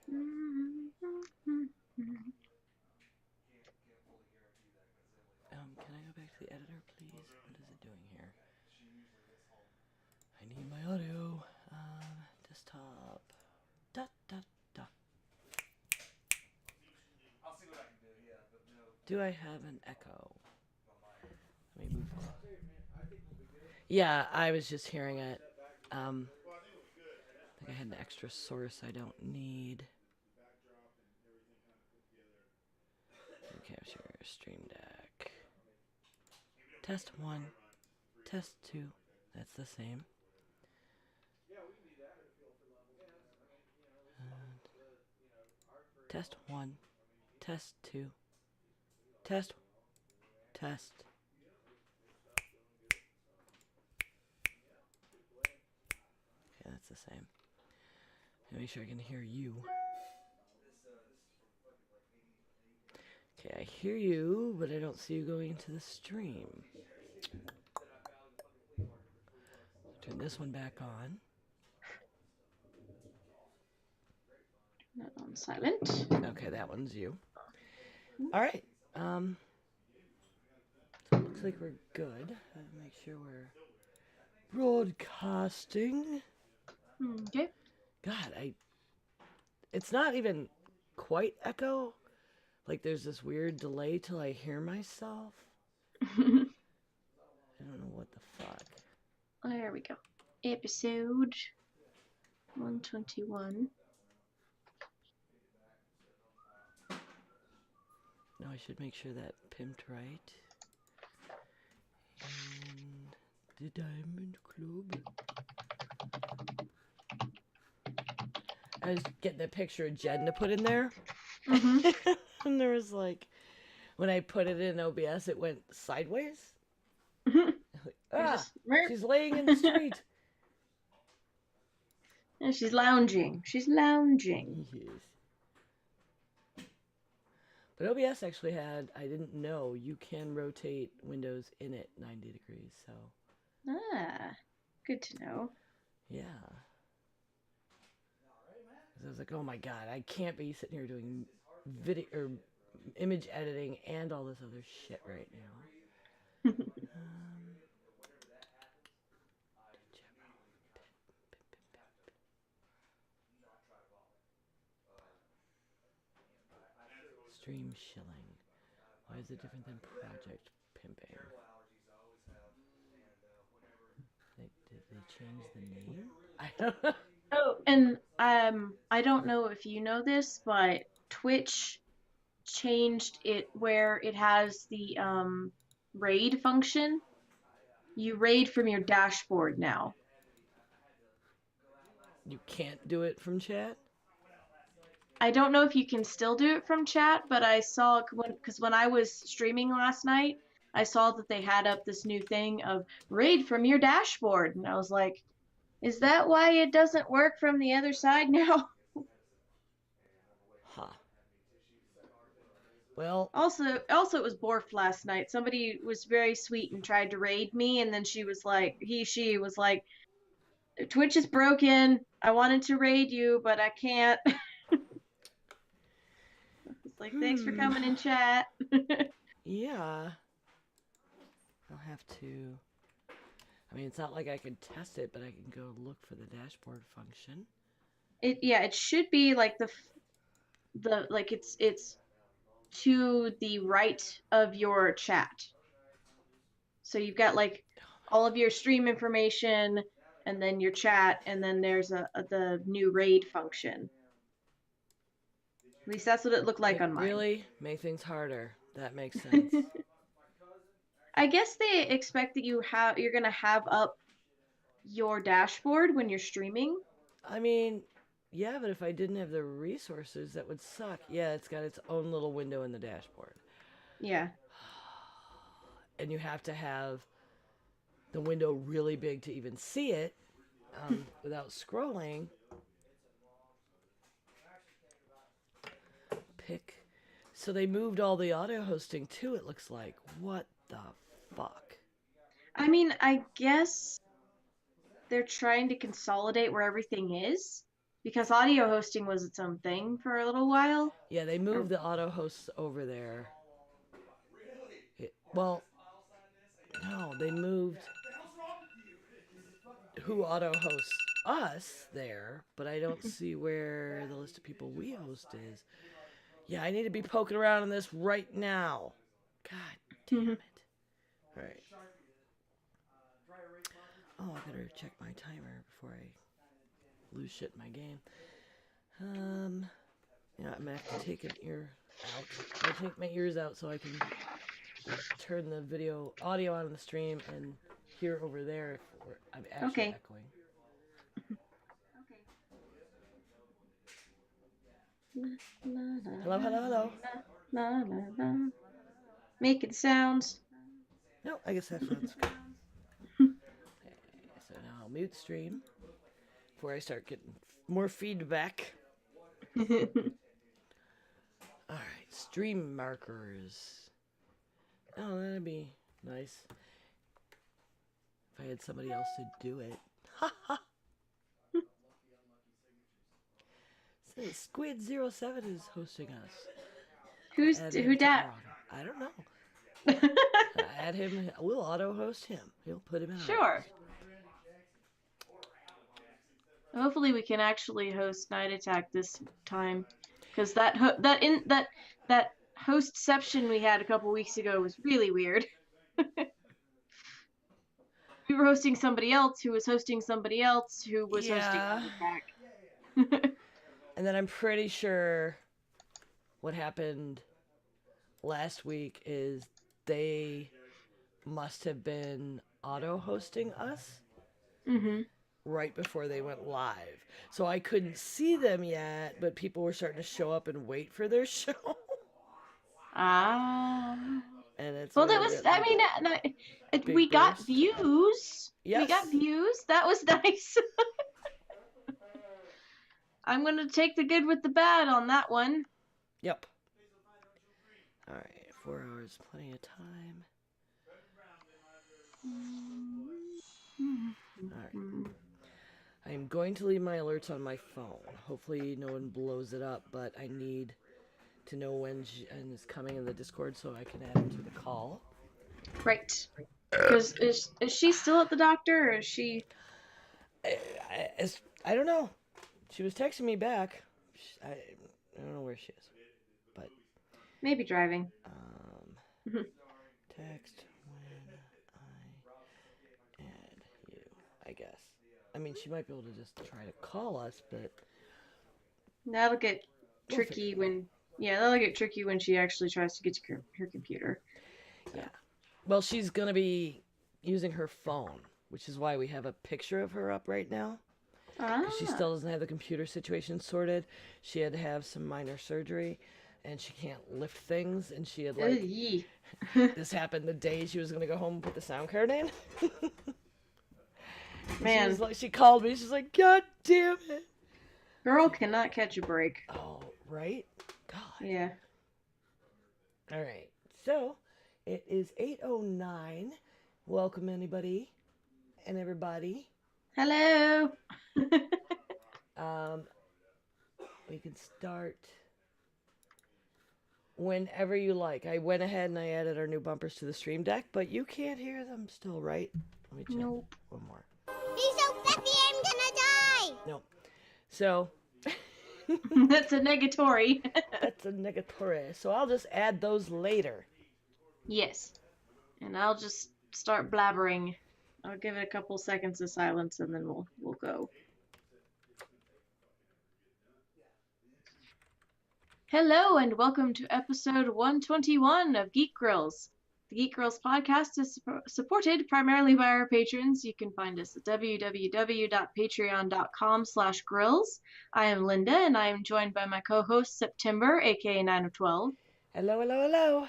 Can I go back to the editor, please? What is it doing here? I need my audio. Desktop. Da da da. Do I have an echo? Let me move it. Yeah, I was just hearing it. I think I had an extra source I don't need. Capture Stream Deck. Test 1. Test 2. That's the same. Test 1. Test 2. Test. Test. Okay, that's the same. Make sure I can hear you. Okay, I hear you, but I don't see you going into the stream. Turn this one back on. Not on silent. Okay, that one's you. All right. So it looks like we're good. Make sure we're broadcasting. Okay. God, it's not even quite echo. Like there's this weird delay till I hear myself. I don't know what the fuck. There we go. Episode 121. No, I should make sure that pimped right. And the Diamond Club. I was getting a picture of Jen to put in there. Mm-hmm. And there was like, when I put it in OBS, it went sideways. Like, she's laying in the street. And she's lounging. She's lounging. Yes. But OBS actually had, I didn't know, you can rotate windows in it 90 degrees, so. Good to know. Yeah. I was like, oh my god, I can't be sitting here doing video or image editing and all this other shit right now. Stream shilling. Why is it different than project pimping? Did they change the name? I don't know. Oh, and I don't know if you know this, but Twitch changed it where it has the raid function. You raid from your dashboard now. You can't do it from chat? I don't know if you can still do it from chat, but I saw because when I was streaming last night, I saw that they had up this new thing of raid from your dashboard, and I was like, is that why it doesn't work from the other side now? Huh. Well, also it was Borf last night. Somebody was very sweet and tried to raid me, and then she was like, she was like, Twitch is broken. I wanted to raid you, but I can't. It's like, thanks for coming in chat. Yeah. I'll have to. I mean, it's not like I can test it, but I can go look for the dashboard function. It should be like the like it's to the right of your chat. So you've got like all of your stream information, and then your chat, and then there's the new raid function. At least that's what it looked like on mine. Really? Make things harder. That makes sense. I guess they expect that you're gonna have up your dashboard when you're streaming. I mean, yeah, but if I didn't have the resources, that would suck. Yeah, it's got its own little window in the dashboard. Yeah. And you have to have the window really big to even see it without scrolling. Pick. So they moved all the audio hosting too, it looks like. What the fuck? I mean, I guess they're trying to consolidate where everything is. because audio hosting was its own thing for a little while. Yeah, they Or, moved the auto hosts over there. Well, no, they moved who auto hosts us there, but I don't see where the list of people we host is. Yeah, I need to be poking around in this right now. God damn it. Alright. Oh, I better check my timer before I lose shit in my game. Yeah, I'm gonna have to take an ear out. I'm gonna take my ears out so I can turn the audio on the stream and hear over there if I'm actually okay. echoing. Hello, hello, hello. La, la, la. Making sounds. No, I guess that sounds good. Okay, so now I'll mute stream before I start getting more feedback. Alright, stream markers. Oh, that'd be nice. If I had somebody else to do it. Haha. Says Squid07 is hosting us. Who dat? I don't know. Add him. We'll auto host him. He'll put him in. Sure. Hopefully we can actually host Night Attack this time, because that hostception we had a couple weeks ago was really weird. We were hosting somebody else who was hosting somebody else who was hosting Night Attack. And then I'm pretty sure what happened last week is they must have been auto hosting us right before they went live. So I couldn't see them yet, but people were starting to show up and wait for their show. And it's well, that was. I mean, we got views. Yes. We got views. That was nice. I'm gonna take the good with the bad on that one. Yep. All right, 4 hours, plenty of time. All right. I'm going to leave my alerts on my phone. Hopefully no one blows it up, but I need to know when Jen is coming in the Discord so I can add her to the call. Right. Because is she still at the doctor, or is she... I don't know. She was texting me back. I don't know where she is, but... Maybe driving. Text when I add you, I guess. I mean, she might be able to just try to call us, but... That'll get tricky when... Yeah, that'll get tricky when she actually tries to get to her computer. So. Yeah. Well, she's going to be using her phone, which is why we have a picture of her up right now. She still doesn't have the computer situation sorted. She had to have some minor surgery, and she can't lift things, and she had, like... This happened the day she was going to go home and put the sound card in. Man. She called me. She's like, God damn it. Girl cannot catch a break. Oh, right? God. Yeah. All right. So, it is 8:09. Welcome, anybody and everybody. Hello. We can start whenever you like. I went ahead and I added our new bumpers to the stream deck, but you can't hear them still, right? Let me check. Nope. One more. He's so fluffy, I'm gonna die. No. So... That's a negatory. That's a negatory. So I'll just add those later. Yes. And I'll just start blabbering. I'll give it a couple seconds of silence and then we'll go. Hello and welcome to episode 121 of Geek Grills. The Geek Grills podcast is supported primarily by our patrons. You can find us at www.patreon.com/grills. I am Linda, and I am joined by my co-host September, aka 9 of 12. Hello, hello, hello.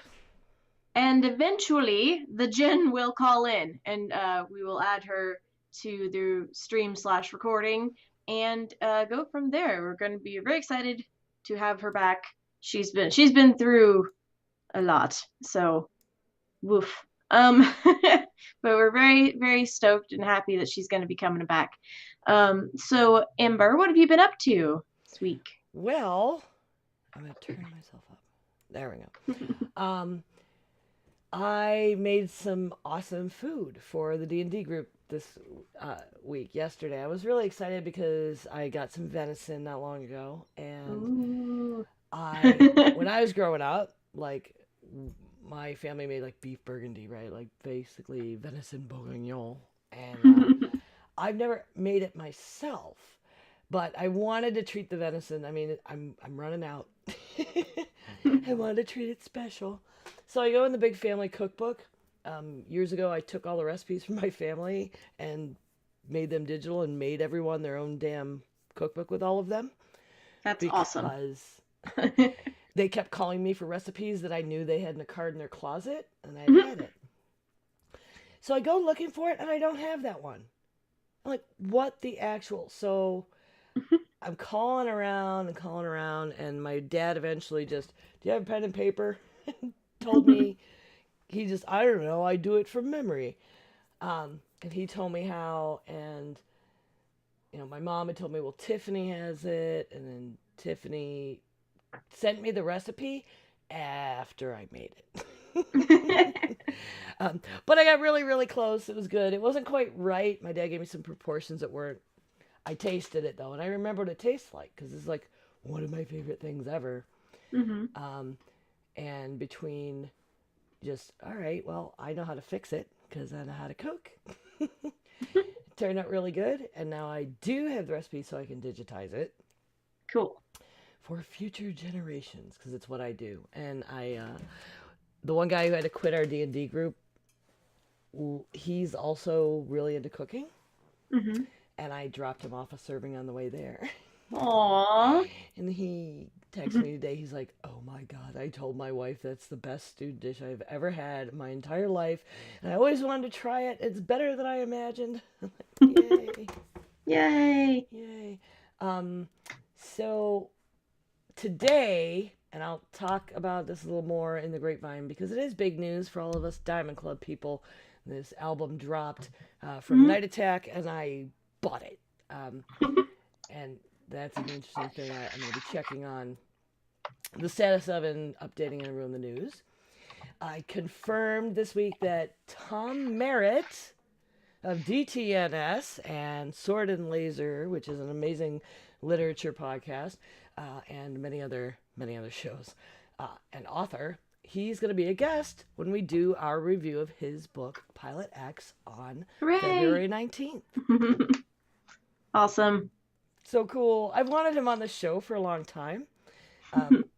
And eventually, the Jen will call in, and we will add her to the stream/recording and go from there. We're going to be very excited to have her back. She's been through a lot, so woof. But we're very, very stoked and happy that she's going to be coming back. So Amber, what have you been up to this week? Well, I'm going to turn myself up. There we go. I made some awesome food for the D&D group this week, yesterday. I was really excited because I got some venison not long ago. And Ooh. when I was growing up, like, my family made like beef burgundy, right? Like basically venison bourguignon. And I've never made it myself, but I wanted to treat the venison. I mean, I'm running out. I wanted to treat it special, so I go in the big family cookbook. Years ago, I took all the recipes from my family and made them digital and made everyone their own damn cookbook with all of them That's awesome. because they kept calling me for recipes that I knew they had in a card in their closet, and I had it. So I go looking for it, and I don't have that one. I'm like, what the actual? So I'm calling around and calling around, and my dad eventually just, do you have a pen and paper? Told me, I don't know, I do it from memory. And he told me how, and, my mom had told me, well, Tiffany has it, and then Tiffany sent me the recipe after I made it. But I got really, really close. It was good. It wasn't quite right. My dad gave me some proportions that weren't. I tasted it though, and I remember what it tastes like because it's like one of my favorite things ever. Mm-hmm. And between just, all right, well, I know how to fix it because I know how to cook. It turned out really good, and now I do have the recipe so I can digitize it. Cool. For future generations, because it's what I do. And the one guy who had to quit our D&D group, he's also really into cooking. Mm-hmm. And I dropped him off a serving on the way there. Aww. And he texted me today. He's like, oh my God, I told my wife that's the best stewed dish I've ever had in my entire life. And I always wanted to try it. It's better than I imagined. I'm like, yay. Yay. Yay. So today, and I'll talk about this a little more in the grapevine because it is big news for all of us Diamond Club people. This album dropped from Night Attack, and I bought it. And that's an interesting thing I'm going to be checking on the status of and updating everyone in the news. I confirmed this week that Tom Merritt of DTNS and Sword and Laser, which is an amazing literature podcast, and many other shows, an author, he's going to be a guest when we do our review of his book Pilot X on Hooray. February 19th. Awesome. So cool. I've wanted him on the show for a long time.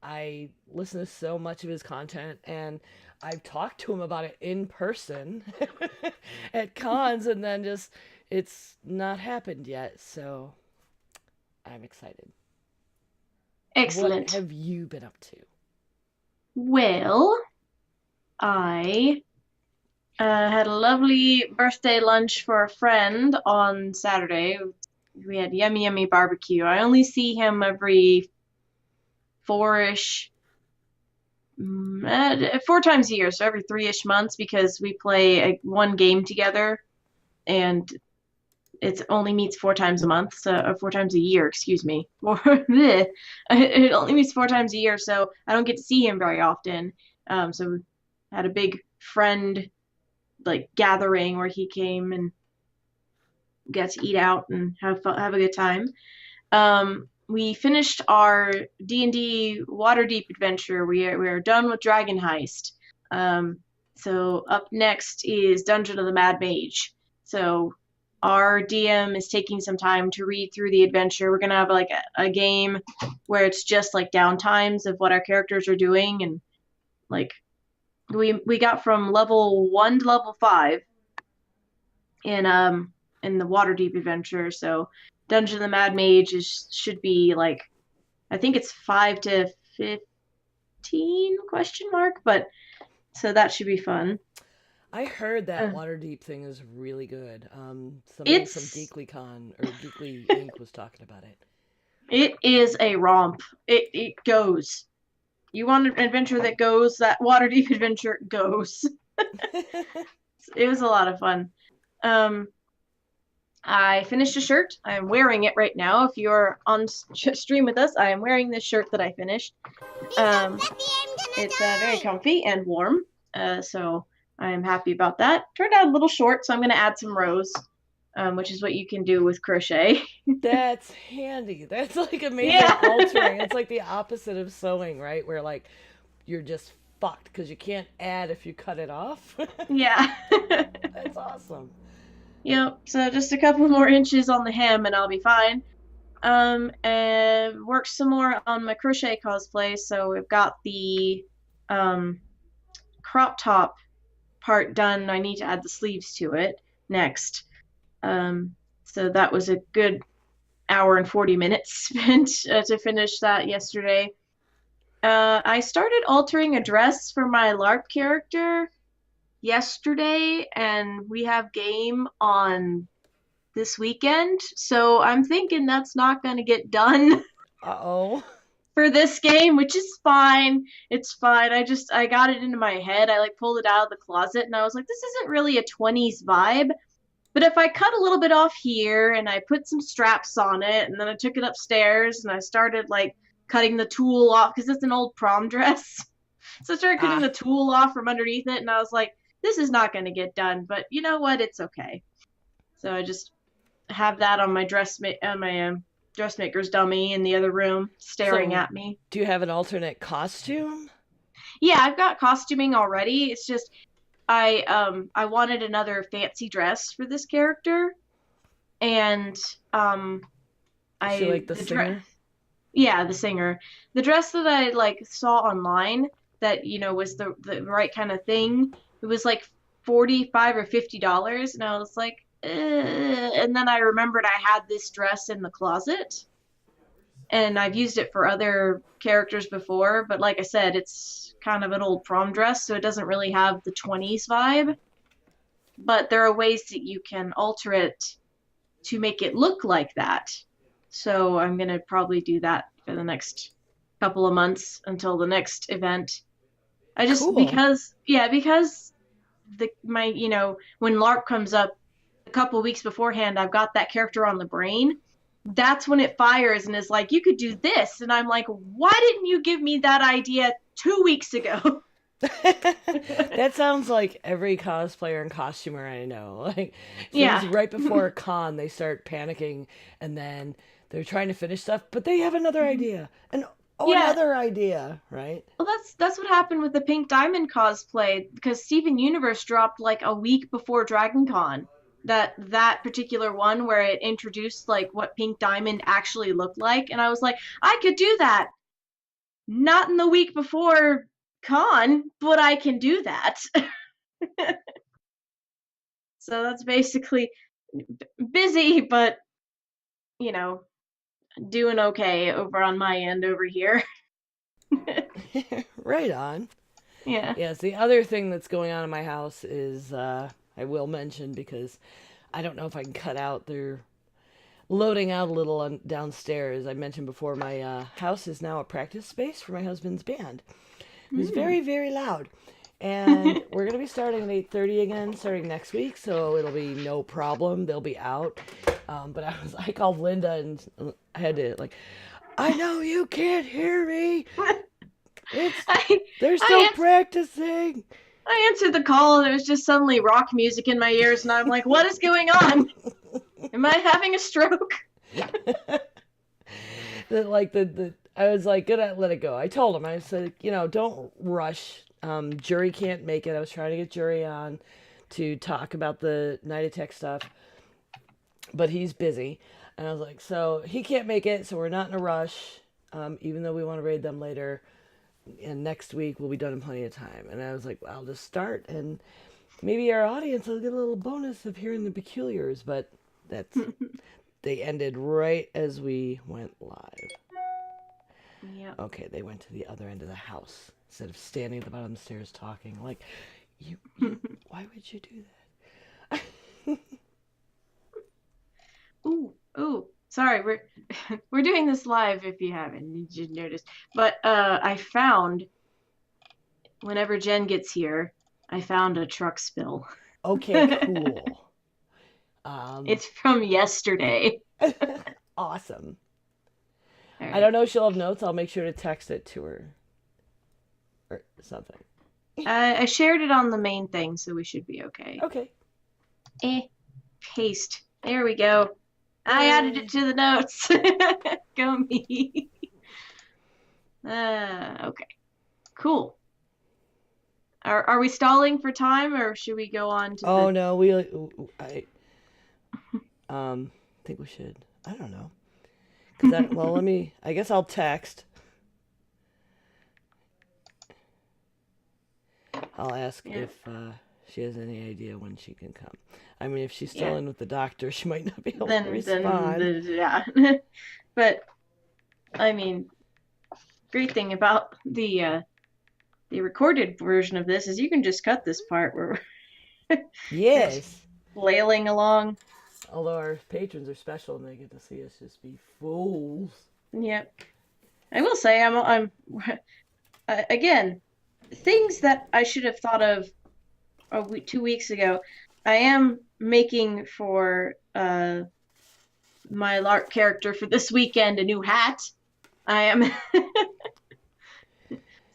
I listen to so much of his content, and I've talked to him about it in person at cons, and then just it's not happened yet. So I'm excited. Excellent. What have you been up to? Well, I had a lovely birthday lunch for a friend on Saturday. We had yummy barbecue. I only see him every 4 times a year, so every 3-ish months, because we play one game together, and it only meets 4 times a month, so 4 times a year, excuse me. It only meets 4 times a year, so I don't get to see him very often. So we had a big friend gathering where he came and got to eat out and have a good time. We finished our D&D Waterdeep adventure. We are done with Dragon Heist. So up next is Dungeon of the Mad Mage. So our DM is taking some time to read through the adventure. We're gonna have a game where it's just downtimes of what our characters are doing, and we got from level 1 to level 5 in the Waterdeep adventure. So Dungeon of the Mad Mage should be I think it's 5 to 15 question mark, but so that should be fun. I heard that Waterdeep thing is really good. Somebody from GeeklyCon or Geekly Inc. was talking about it. It is a romp. It goes. You want an adventure that goes? That Waterdeep adventure goes. It was a lot of fun. I finished a shirt. I'm wearing it right now. If you're on stream with us, I am wearing this shirt that I finished. It's very comfy and warm, so I am happy about that. Turned out a little short, so I'm going to add some rows, which is what you can do with crochet. That's handy. That's like amazing Yeah. altering. It's like the opposite of sewing, right? Where like you're just fucked because you can't add if you cut it off. Yeah. That's awesome. Yep. So just a couple more inches on the hem and I'll be fine. And worked some more on my crochet cosplay. So we've got the crop top part done. I need to add the sleeves to it next. So that was a good hour and 40 minutes spent to finish that yesterday. I started altering a dress for my LARP character yesterday, and we have game on this weekend, so I'm thinking that's not going to get done Uh-oh. for this game, which is fine. It's fine. I got it into my head. I like pulled it out of the closet and I was like, this isn't really a 20s vibe. But if I cut a little bit off here and I put some straps on it and then I took it upstairs and I started like cutting the tulle off because it's an old prom dress. So I started cutting the tulle off from underneath it and I was like, this is not going to get done, but you know what? It's okay. So I just have that on my dressmaker's dummy in the other room staring at me. Do you have an alternate costume? Yeah, I've got costuming already. It's just I wanted another fancy dress for this character, and Is she like the singer? Yeah, the singer. The dress that I like saw online that was the right kind of thing. It was like $45 or $50, and I was like, and then I remembered I had this dress in the closet, and I've used it for other characters before, but like I said, it's kind of an old prom dress, so it doesn't really have the 20s vibe. But there are ways that you can alter it to make it look like that. So I'm going to probably do that for the next couple of months until the next event. I just Cool. because my when LARP comes up a couple weeks beforehand, I've got that character on the brain. That's when it fires and is like, you could do this. And I'm like, why didn't you give me that idea 2 weeks ago? That sounds like every cosplayer and costumer I know. Like, right before a con, they start panicking, and then they're trying to finish stuff, but they have another idea, and another idea, right? Well, that's what happened with the Pink Diamond cosplay, because Steven Universe dropped like a week before Dragon Con. That particular one where it introduced like what Pink Diamond actually looked like, and I was like, I could do that. Not in the week before con, but I can do that. So that's basically busy, but doing okay over on my end over here. Right on. Yeah. Yes, the other thing that's going on in my house is I will mention because I don't know if I can cut out their loading out a little downstairs. I mentioned before my house is now a practice space for my husband's band. It's very, very loud. And we're going to be starting at 8:30 again, starting next week, so it'll be no problem. They'll be out. But I called Linda and I had to, like, I know you can't hear me. They're still practicing. I answered the call and there was just suddenly rock music in my ears, and I'm like, what is going on? Am I having a stroke? I was like, gonna let it go. I told him, I said, don't rush. Jury can't make it. I was trying to get Jury on to talk about the Night Attack stuff, but he's busy. And I was like, so he can't make it, so we're not in a rush, even though we want to raid them later. And next week we'll be done in plenty of time. And I was like, well, I'll just start, and maybe our audience will get a little bonus of hearing the peculiars, but they ended right as we went live. Yeah. Okay, they went to the other end of the house instead of standing at the bottom of the stairs talking. Like, you why would you do that? Ooh. Sorry, we're doing this live if you haven't noticed. But I found, whenever Jen gets here, I found a truck spill. Okay, cool. Um, It's from yesterday. awesome. All I don't right. know if she'll have notes. I'll make sure to text it to her or something. I shared it on the main thing, so we should be okay. Okay. Eh, paste. There we go. I added Yay. it to the notes. Go me. Okay. Cool. Are we stalling for time, or should we go on to Oh the? no, I think we should. I don't know. Cause that well, let me. I guess I'll text. I'll ask Yeah. if she has any idea when she can come. I mean, if she's still Yeah. in with the doctor, she might not be able to Then respond. yeah. But I mean, great thing about the recorded version of this is you can just cut this part where we're just Yes. flailing along. Although our patrons are special and they get to see us just be fools. Yep. I will say I'm again things that I should have thought of 2 weeks ago. I am making for my LARP character for this weekend a new hat. I am.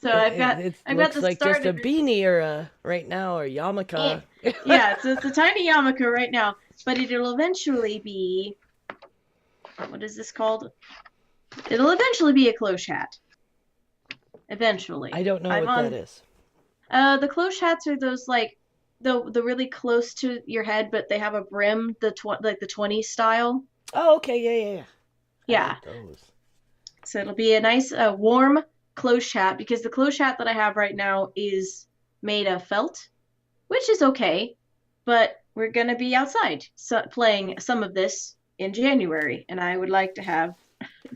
So It I've got looks the like start just a of it. beanie or right now or yarmulke. Yeah, so it's a tiny yarmulke right now, but it'll eventually be what is this called? It'll eventually be a cloche hat. Eventually. I don't know I'm what on that is. the cloche hats are those like the really close to your head, but they have a brim, like the 20s style. Oh, okay, yeah. I Yeah. like those. So it'll be a nice warm cloche hat because the cloche hat that I have right now is made of felt, which is okay, but we're gonna be outside playing some of this in January, and I would like to have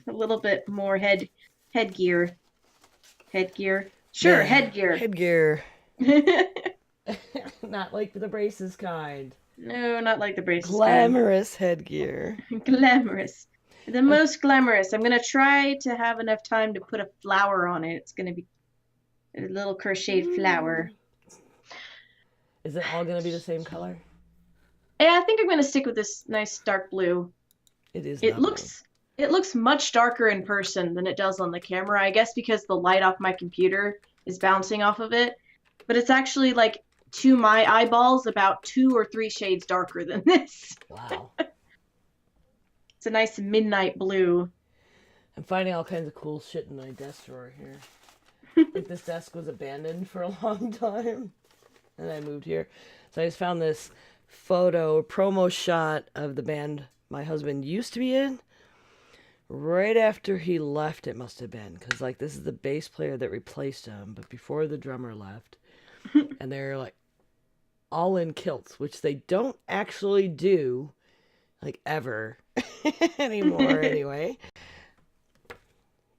a little bit more headgear. Headgear? Sure, Yeah, headgear. headgear. Not like the braces kind. No, not like the braces Glamorous headgear. kind. Glamorous. The most glamorous. I'm gonna try to have enough time to put a flower on it. It's gonna be a little crocheted flower. Is it all gonna be the same color? Yeah, I think I'm gonna stick with this nice dark blue. It is. It looks much darker in person than it does on the camera. I guess because the light off my computer is bouncing off of it. But it's actually like to my eyeballs about 2 or 3 shades darker than this. Wow. It's a nice midnight blue. I'm finding all kinds of cool shit in my desk drawer here. Like this desk was abandoned for a long time, and I moved here. So I just found this promo shot of the band my husband used to be in. Right after he left, it must have been, because like this is the bass player that replaced him, but before the drummer left, and they're like all in kilts, which they don't actually do, like ever anymore. Anyway.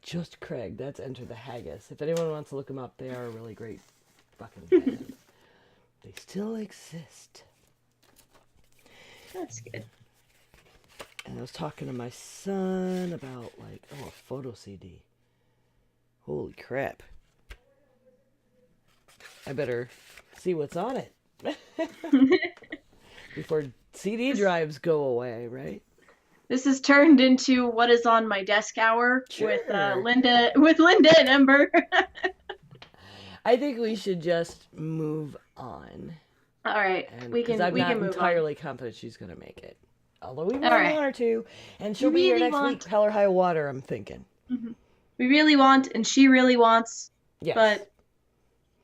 Just Craig. That's Enter the Haggis. If anyone wants to look them up, they are a really great fucking band. They still exist. That's good. And I was talking to my son about like, a photo CD. Holy crap. I better see what's on it. Before CD drives go away, right? This has turned into what is on my desk hour Sure. with Linda and Ember. I think we should just move on. All right, we can I'm not move entirely confident she's gonna make it. Although we really All right. want her to, and she'll We be here really next want- week, hell or high water. I'm thinking. on. We really want, and she really wants, Yes. but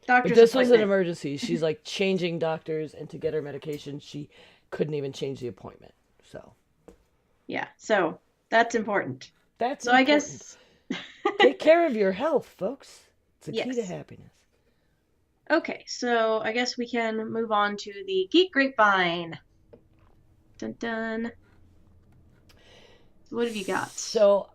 doctor's But this was an appointment. emergency. She's like changing doctors, and to get her medication, she couldn't even change the appointment. So Yeah, so that's important. that's So important. I guess Take care of your health, folks. It's a key to Yes. happiness. okay. So I guess we can move on to the Geek Grapevine. Dun dun. What have you got? So,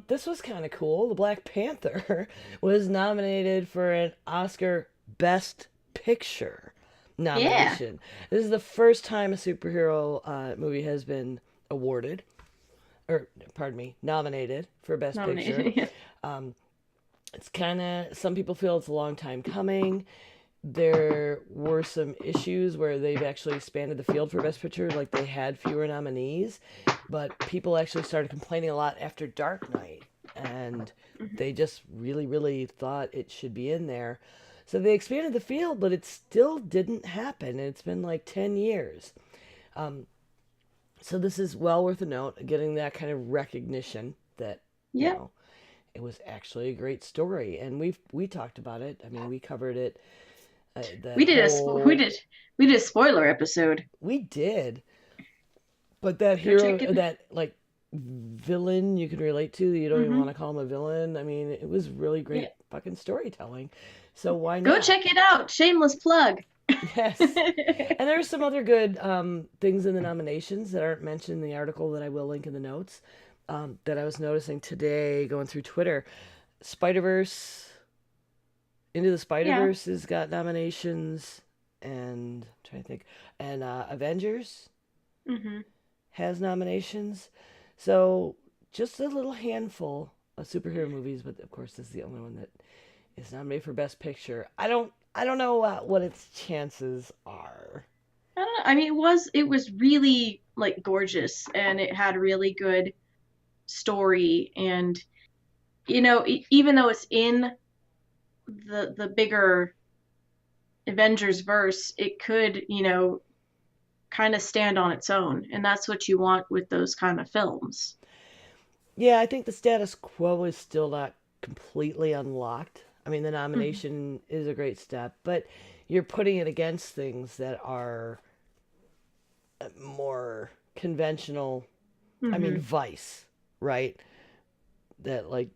this was kind of cool. The Black Panther was nominated for an Oscar Best Picture nomination. This is the first time a superhero movie has been awarded, or pardon me, nominated for Best Picture. Nominated. It's kind of, some people feel it's a long time coming. there were some issues where they've actually expanded the field for Best Picture, like they had fewer nominees, but people actually started complaining a lot after Dark Knight, and they just really, really thought it should be in there. So they expanded the field, but it still didn't happen, and it's been like 10 years. Um, so this is well worth a note, getting that kind of recognition that, you Yeah. know, it was actually a great story, and we talked about it. I mean, we covered it. The We did whole we did a spoiler episode. we did, but that Go hero, check it. that like villain you can relate to, you don't even want Mm-hmm. to call him a villain. I mean, it was really Yeah. great fucking storytelling. So why Go not? check it out. Shameless plug. Yes. And there's some other good things in the nominations that aren't mentioned in the article that I will link in the notes, that I was noticing today going through Twitter. Spider Verse, Into the Spider Yeah. Verse has got nominations, and I'm trying to think, and Avengers Mm-hmm. has nominations. So just a little handful of superhero movies, but of course this is the only one that is nominated for Best Picture. I don't know what its chances are. I don't know. I mean, it was really like gorgeous, and it had really good story, and even though it's in the bigger Avengers verse, it could kind of stand on its own, and that's what you want with those kind of films. Yeah, I think the status quo is still not completely unlocked. I mean, the Mm-hmm. nomination is a great step, but you're putting it against things that are more conventional. I mean, Mm-hmm. Vice, right? That like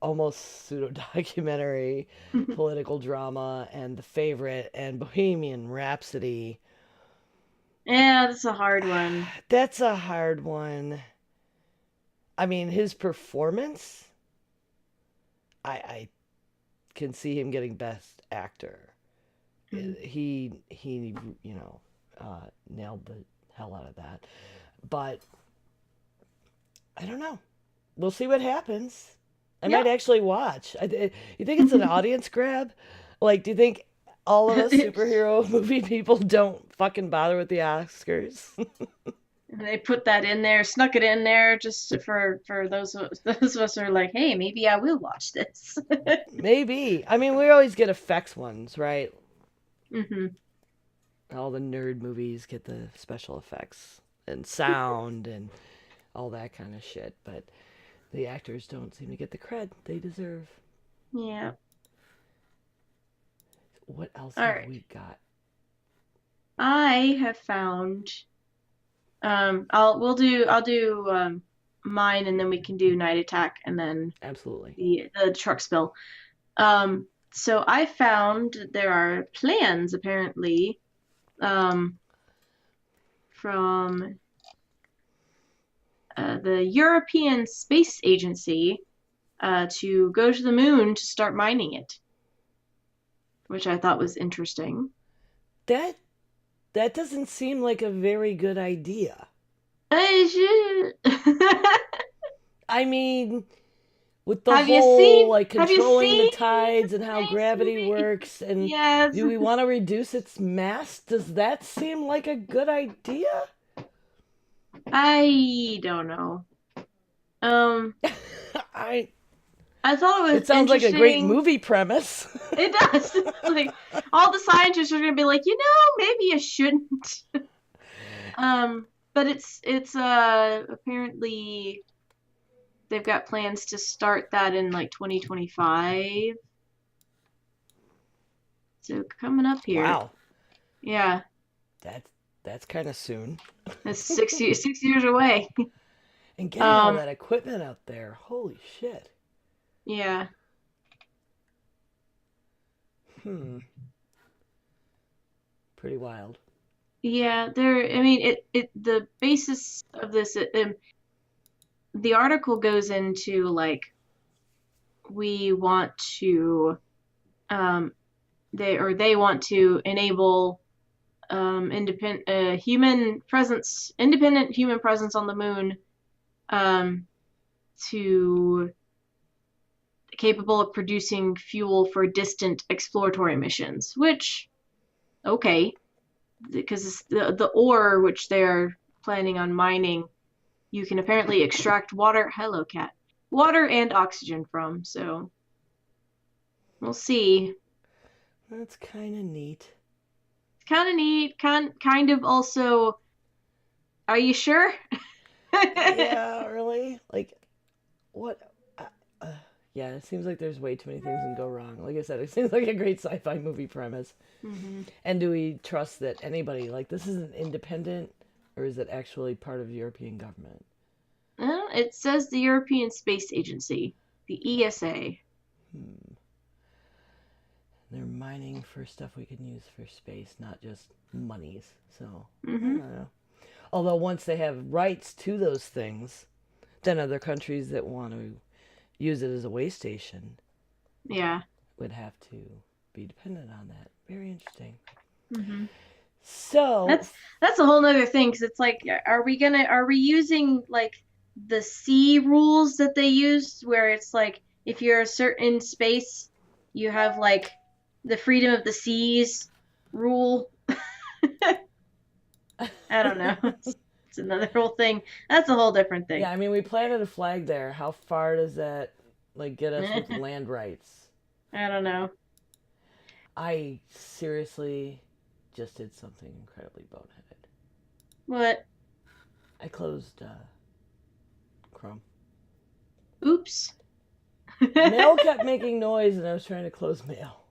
almost pseudo documentary political drama, and The Favorite and Bohemian Rhapsody. Yeah, that's a hard one. That's a hard one. I mean, his performance, I can see him getting Best Actor. Mm-hmm. He nailed the hell out of that. But I don't know. We'll see what happens. I Yeah. might actually watch. You think it's an audience grab? Like, do you think all of us superhero movie people don't fucking bother with the Oscars? They put that in there, snuck it in there just for those of us who are like, hey, maybe I will watch this. Maybe. I mean, we always get effects ones, right? Hmm. All the nerd movies get the special effects and sound and all that kind of shit, but the actors don't seem to get the cred they deserve. Yeah. What else All have right. we got? I have found I'll do mine, and then we can do Night Attack, and then Absolutely. the truck spill. So I found there are plans apparently um from the European Space Agency to go to the moon to start mining it, which I thought was interesting. That that doesn't seem like a very good idea. I I mean, with the have you whole seen like have you controlling the seen tides and the how space gravity movie? works, and Yes. do we want to reduce its mass? Does that seem like a good idea? I don't know. Um, I I thought it It was sounds like a great interesting. movie premise. It does. Like all the scientists are gonna be like, maybe you shouldn't. But it's apparently they've got plans to start that in like 2025. So coming up here. Wow, Yeah. that's that's kind of soon. That's 6 years away. And getting all Um, that equipment out there, holy shit. yeah. Pretty wild. Yeah, I mean the basis of this the article goes into like we want to um they want to enable independent human presence on the moon, um to capable of producing fuel for distant exploratory missions, which, okay, because the ore which they're planning on mining, you can apparently extract water. Hello, cat. Water and oxygen from. So we'll see. That's kind of neat. It's kind of neat. Kind of also. Are you sure? Yeah, really? Like, what? Yeah, it seems like there's way too many things that can go wrong. Like I said, it seems like a great sci-fi movie premise. Mm-hmm. And do we trust that anybody, like, this isn't independent, or is it actually part of the European government? Well, it says the European Space Agency, the ESA. Hmm. They're mining for stuff we can use for space, not just monies. So, I Mm-hmm. don't know. Although once they have rights to those things, then other countries that want to use it as a way station Yeah. would have to be dependent on that. Very interesting. Mm-hmm. So, That's a whole nother thing because it's like, are we using like the sea rules that they use where it's like if you're a certain space, you have like the freedom of the seas rule. I don't know. It's another whole thing. That's a whole different thing. yeah, I mean, we planted a flag there. How far does that like get us with land rights? I don't know. I seriously just did something incredibly boneheaded. What? I closed Chrome. Oops. Mail kept making noise, and I was trying to close mail,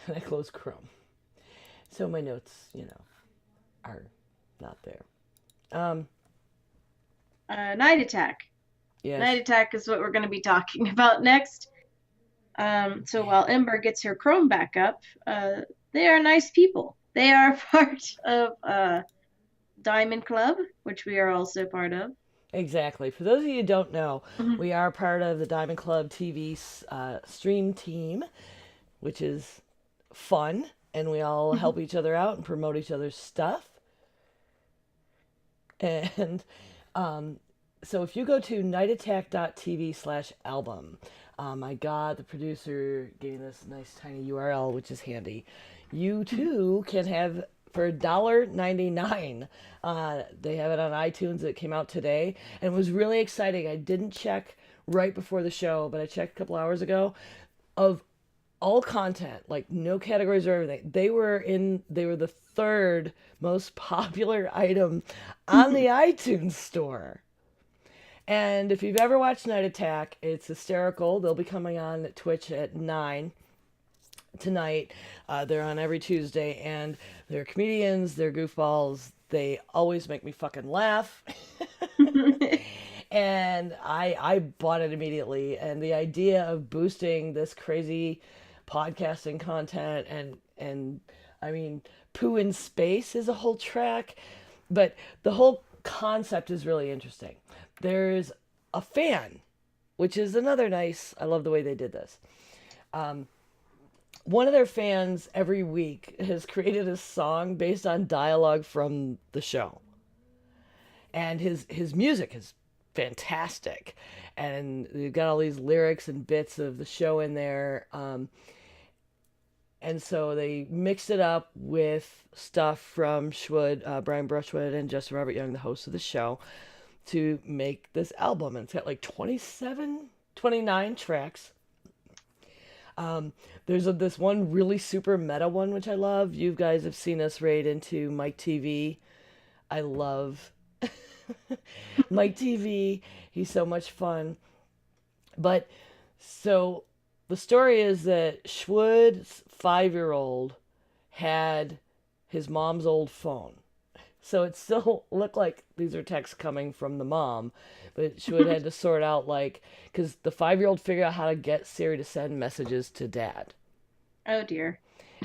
and I closed Chrome. So my notes, are not there. Night Attack. Yes. Night Attack is what we're going to be talking about next. So while Ember gets her Chrome back up, they are nice people. They are part of Diamond Club, which we are also part of. Exactly. For those of you who don't know, Mhm. we are part of the Diamond Club TV stream team, which is fun, and we all help each other out and promote each other's stuff. And so if you go to nightattack.tv/album, my God, the producer gave me this nice tiny URL, which is handy. You too can have for $1.99. They have it on iTunes. It came out today, and it was really exciting. I didn't check right before the show, but I checked a couple hours ago. Of all content, like no categories or everything, they were the third most popular item on the iTunes store. And if you've ever watched Night Attack, it's hysterical. They'll be coming on at Twitch at 9 tonight. They're on every Tuesday, and they're comedians, they're goofballs. They always make me fucking laugh. And I bought it immediately. And the idea of boosting this crazy podcasting content and I mean, Poo in Space is a whole track, but the whole concept is really interesting. There's a fan, which is another nice, I love the way they did this. One of their fans every week has created a song based on dialogue from the show. And his music is fantastic. And they've got all these lyrics and bits of the show in there. And so they mixed it up with stuff from Schwood, Brian Brushwood, and Justin Robert Young, the host of the show, to make this album. And it's got like 29 tracks. There's this one really super meta one, which I love. You guys have seen us raid into Mike TV. I love Mike TV. He's so much fun. But so the story is that Schwood's 5-year-old had his mom's old phone. So it still looked like these are texts coming from the mom, but Schwood had to sort out, like, because the 5-year-old figured out how to get Siri to send messages to dad. Oh dear.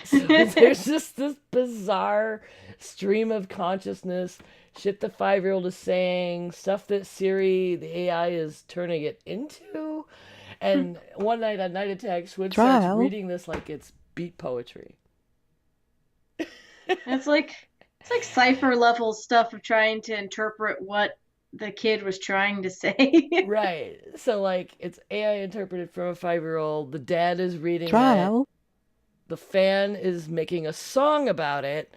So there's just this bizarre stream of consciousness, shit the 5-year-old is saying, stuff that Siri, the AI, is turning it into. And one night on Night Attack, Schwood starts reading this like it's beat poetry. It's like cipher level stuff of trying to interpret what the kid was trying to say. Right. So, like, it's AI interpreted from a 5-year-old. The dad is reading it. Trial. The fan is making a song about it.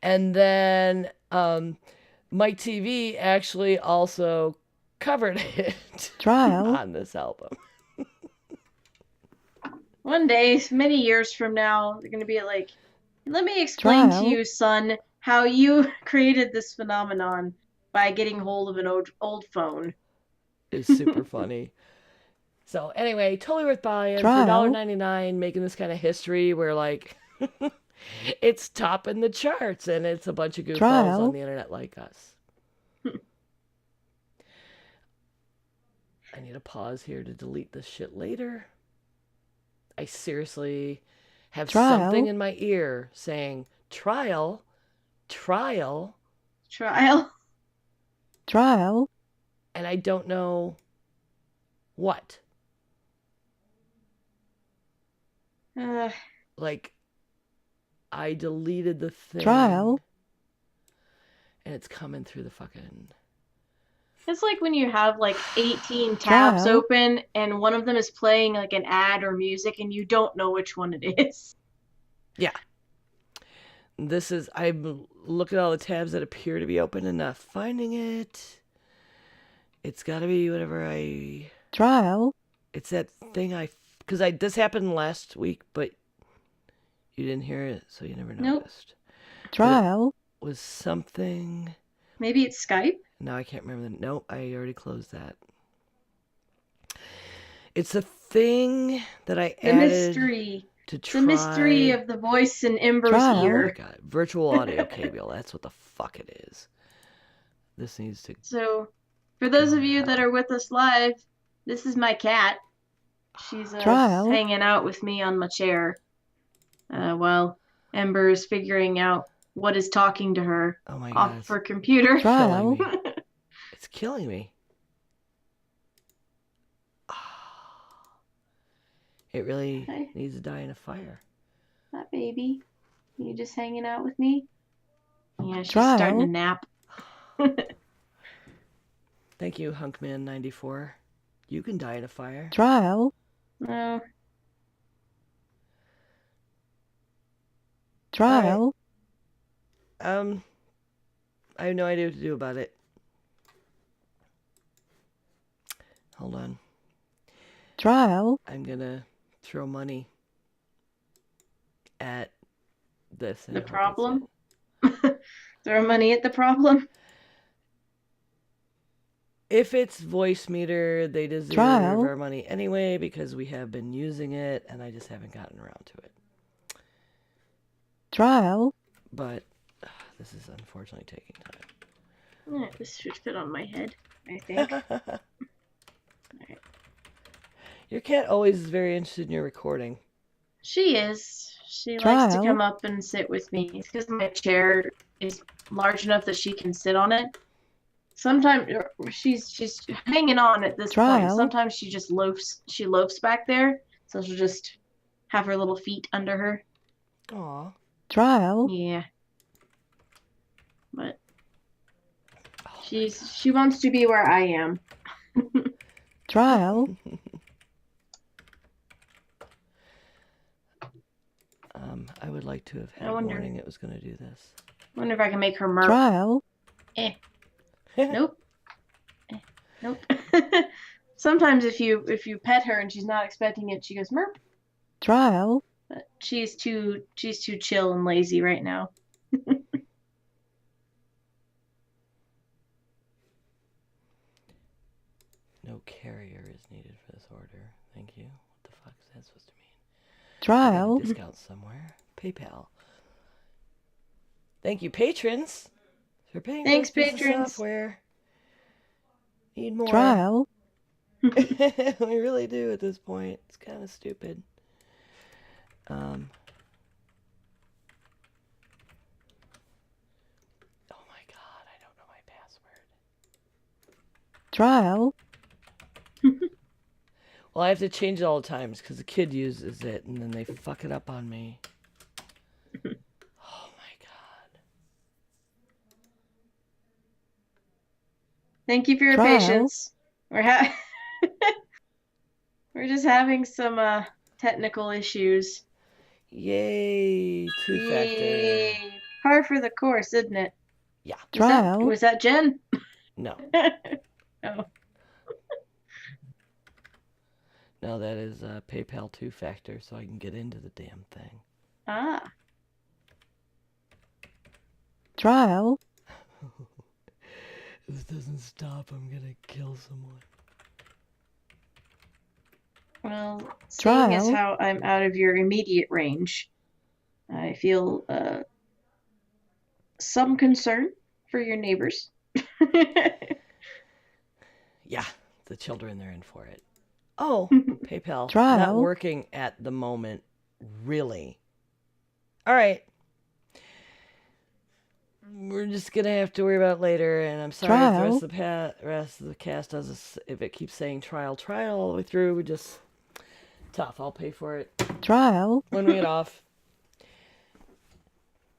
And then Mike TV actually also covered it Trial. on this album. One day, many years from now, they're going to be like, let me explain to Trial. you, son, how you created this phenomenon by getting hold of an old phone. It's super funny. So anyway, totally worth buying Trial. for $1.99, making this kind of history where like it's topping the charts and it's a bunch of goofballs Trial. on the internet like us. I need a pause here to delete this shit later. I seriously have Trial. something in my ear saying trial, Trial. Trial. and I don't know what. Like, I deleted the thing. Trial. And it's coming through the fucking... It's like when you have like 18 tabs Trial. open and one of them is playing like an ad or music and you don't know which one it is. Yeah. This is... I'm looking at all the tabs that appear to be open and not finding it. It's got to be whatever I... Trial. It's that thing I... Because this happened last week, but you didn't hear it, so you never Nope. noticed. Trial. It was something... Maybe it's Skype? Now I can't remember the... Nope, I already closed that. It's a thing that I The added mystery. to try... The mystery of the voice in Ember's Trial. Oh my ear. god. Virtual audio cable. That's what the fuck it is. This needs to... So, for those of you that are with us live, this is my cat. She's Trial. hanging out with me on my chair while Ember is figuring out what is talking to her Oh my off god. of her computer. Trial. Killing me. It's killing me. It really Hey. needs to die in a fire. That baby. You just hanging out with me? Yeah, she's Trial. starting to nap. Thank you, Hunkman94. You can die in a fire. Trial. No. Trial. I have no idea what to do about it. Hold on. Trial. I'm gonna throw money at this. and The hope it's problem? it. Throw money at the problem? If it's voice meter, they deserve Trial. our money anyway because we have been using it and I just haven't gotten around to it. Trial. But this is unfortunately taking time. Yeah, this should fit on my head, I think. Your cat always is very interested in your recording. She is. She likes to Trial. come up and sit with me. It's because my chair is large enough that she can sit on it. Sometimes she's hanging on at this point. Trial. Sometimes she just loafs. She loafs back there, so she'll just have her little feet under her. Aw. Trial. Yeah. But she wants to be where I am. Trial. I would like to have had I wonder- warning it was going to do this. Wonder if I can make her murmur. Trial. Nope. Nope. Sometimes if you pet her and she's not expecting it, she goes merp. Trial. But she's too chill and lazy right now. No carrier is needed for this order. Thank you. What the fuck is that supposed to mean? I got a Trial. discount somewhere. PayPal. Thank you, patrons, for paying for Thanks, this piece of patrons. software. Need more. Trial. We really do at this point. It's kind of stupid. Oh my god, I don't know my password. Trial. Well, I have to change it all the times because the kid uses it and then they fuck it up on me. Oh my god. Thank you for your Trial. patience. We're we're just having some technical issues. Yay, two-factor. Yay. Par for the course, isn't it? Yeah. Trial. Was that Jen? No. Oh. No, that is PayPal two-factor, so I can get into the damn thing. Ah. Trial. If this doesn't stop, I'm gonna kill someone. Well, seeing as Trial. how I'm out of your immediate range, I feel some concern for your neighbors. Yeah, the children, they're in for it. Oh, PayPal. Trial. Not working at the moment. Really? All right. We're just going to have to worry about it later, and I'm sorry if the rest of the cast does, if it keeps saying trial all the way through. We just... Tough. I'll pay for it Trial. when we get off.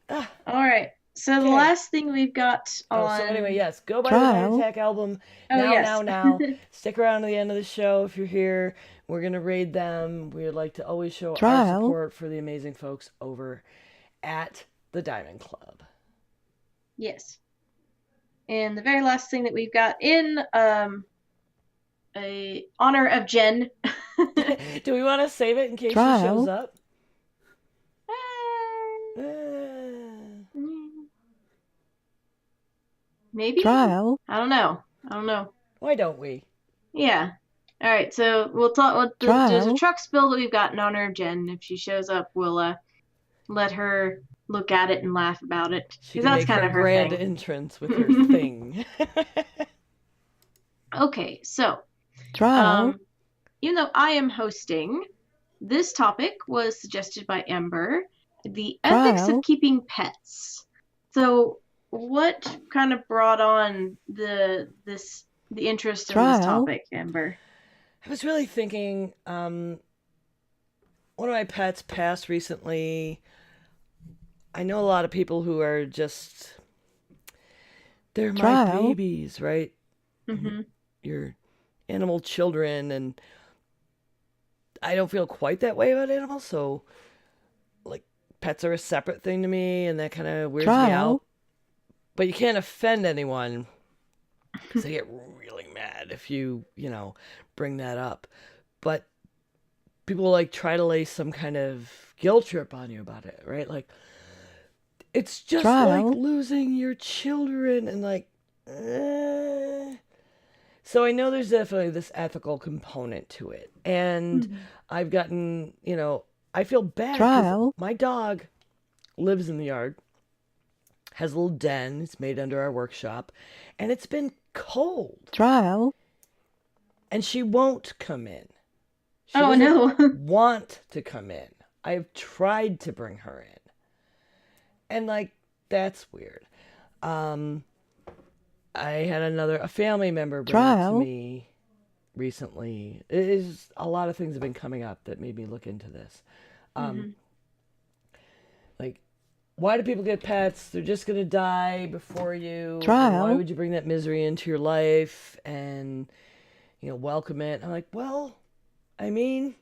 All right. So the Okay. last thing we've got on. So anyway, yes, go buy the Trial. Night Attack album Oh, now, yes. now. Stick around to the end of the show if you're here. We're gonna raid them. We would like to always show our Trial. support for the amazing folks over at the Diamond Club. Yes. And the very last thing that we've got in a honor of Jen. Do we want to save it in case Trial. she shows up? Maybe? Trial. I don't know. Why don't we? Yeah. All right. So we'll talk. There's a Trial. truck spill that we've got in honor of Jen. If she shows up, we'll let her look at it and laugh about it. She Because can that's make kind her of her grand thing. entrance with her thing. Okay. So, Trial. even though I am hosting, this topic was suggested by Ember. The ethics Trial. of keeping pets. So, what kind of brought on the interest in this Trial. topic, Ember? I was really thinking, one of my pets passed recently. I know a lot of people who are just, they're my Trial. babies, right? Mm-hmm. Your animal children, and I don't feel quite that way about animals, so, like, pets are a separate thing to me, and that kind of weirds me Trial. out. But you can't offend anyone, because they get really mad if you bring that up. But people, like, try to lay some kind of guilt trip on you about it, right? Like, it's just Trial. like losing your children, and like, So I know there's definitely this ethical component to it. And I've gotten, I feel bad because Trial. my dog lives in the yard, has a little den. It's made under our workshop, and it's been cold, Trial. and she won't come in. She Oh, doesn't no. want to come in. I've tried to bring her in, and like, that's weird. I had a family member bring it to Trial. me recently. It is a lot of things have been coming up that made me look into this. Like, why do people get pets? They're just gonna die before you. Trial. Why would you bring that misery into your life and welcome it? I'm like, well, I mean,